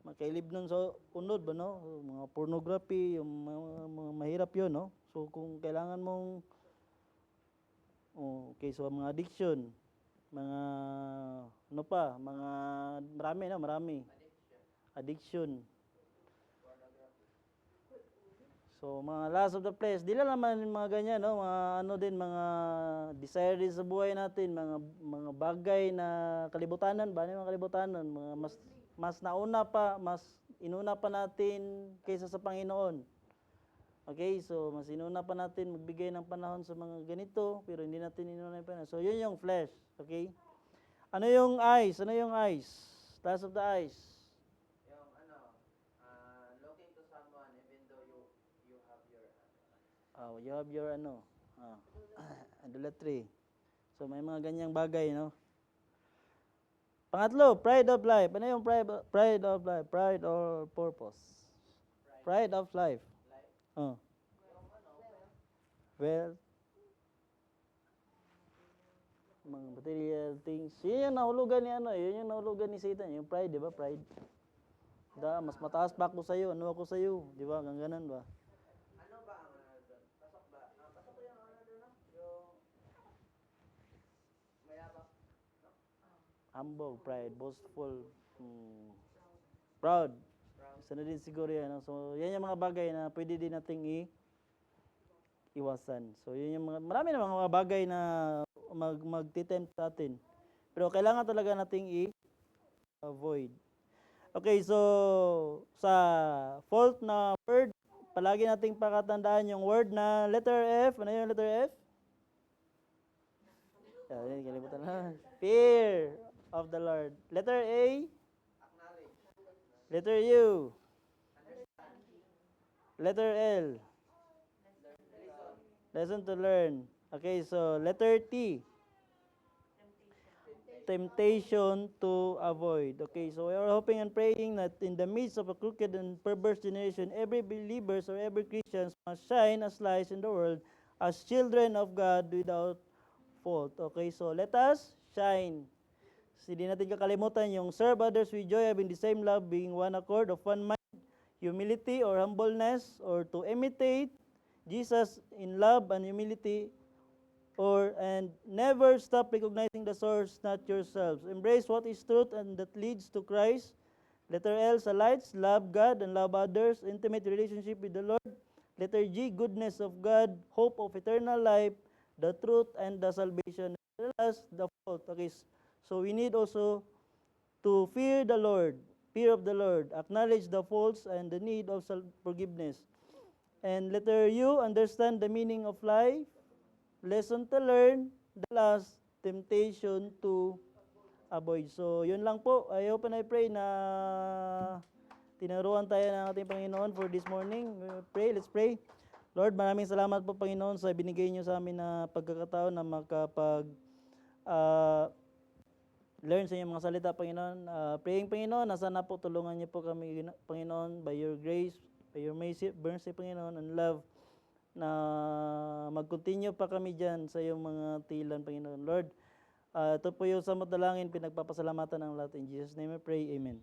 A: Makailib nun sa unod ba, no? Mga pornography, yung mga mahirap yun, no? So, kung kailangan mong... okay, so mga addiction. Mga... Ano pa? Mga... Marami. Addiction. So, mga last of the flesh, di lang naman yung mga ganyan, no? Mga desire din sa buhay natin, mga bagay na kalibutanan ba? Ano yung mga kalibutanan? Mga mas nauna pa, mas inuna pa natin kaysa sa Panginoon. Okay, so mas inuna pa natin magbigay ng panahon sa mga ganito, pero hindi natin inuna yung panahon. So, yun yung flesh, okay? Ano yung eyes? Last of the eyes.
B: Yung looking to someone even though you have your
A: You have your idolatry. So may mga ganyang bagay, no? Pangatlo, pride of life. Ano yung pride of life? Pride or purpose? Pride of life.
B: life.
A: Oh.
B: Yung
A: wealth, mga material things. Yun yung nahulugan ni yun yung nahulugan ni Satan, yung pride, di ba? Pride. Mas mataas pa ako sa iyo, ano ako sa iyo, di ba? Ganun ba?
B: Ano ba ang doon? Pasok ba? Pasok ko yung doon, no? Yung mayabang.
A: Humble, pride, boastful, proud.
B: Proud.
A: Isa na din siguro yan. So, yan yung mga bagay na pwede din nating iwasan. So, yun yung marami na mga bagay na magtitempt sa atin. Pero kailangan talaga nating i-avoid. Okay, so sa fault na word, palagi nating pakatandaan yung word na letter F. Ano yung letter F? Yan, kalimutan na. Fear of the Lord. Letter A.
B: Acknowledge.
A: Letter U. Letter L. Lesson to learn. Okay, so letter T. Temptation to avoid. Okay, so we are hoping and praying that in the midst of a crooked and perverse generation, every believers or every Christians must shine as lights in the world as children of God without fault. Okay, so let us shine. Hindi natin kakalimutan yung serve others with joy, having the same love, being one accord, of one mind, humility or humbleness, or to imitate Jesus in love and humility, and never stop recognizing the source, not yourselves. Embrace what is truth and that leads to Christ. Letter L, sa lights, love God and love others, intimate relationship with the Lord. Letter G, goodness of God, hope of eternal life, the truth and the salvation. Last, the fault. Okay, so we need also to fear the Lord, fear of the Lord, acknowledge the faults and the need of forgiveness. And letter U, understand the meaning of life, lesson to learn, the last, temptation to avoid. So, yun lang po. I hope and I pray na tinuruan tayo ng ating Panginoon for this morning. Let's pray. Lord, maraming salamat po Panginoon sa binigay niyo sa amin na pagkakataon na learn sa inyong mga salita, Panginoon. Praying, Panginoon, na sana po tulungan niyo po kami, Panginoon, by your grace, by your mercy, Panginoon, and love, na mag-continue pa kami dyan sa iyong mga tilan, Panginoon. Lord, ito po yung sa dalangin, pinagpapasalamatan ng lahat. In Jesus' name I pray, Amen.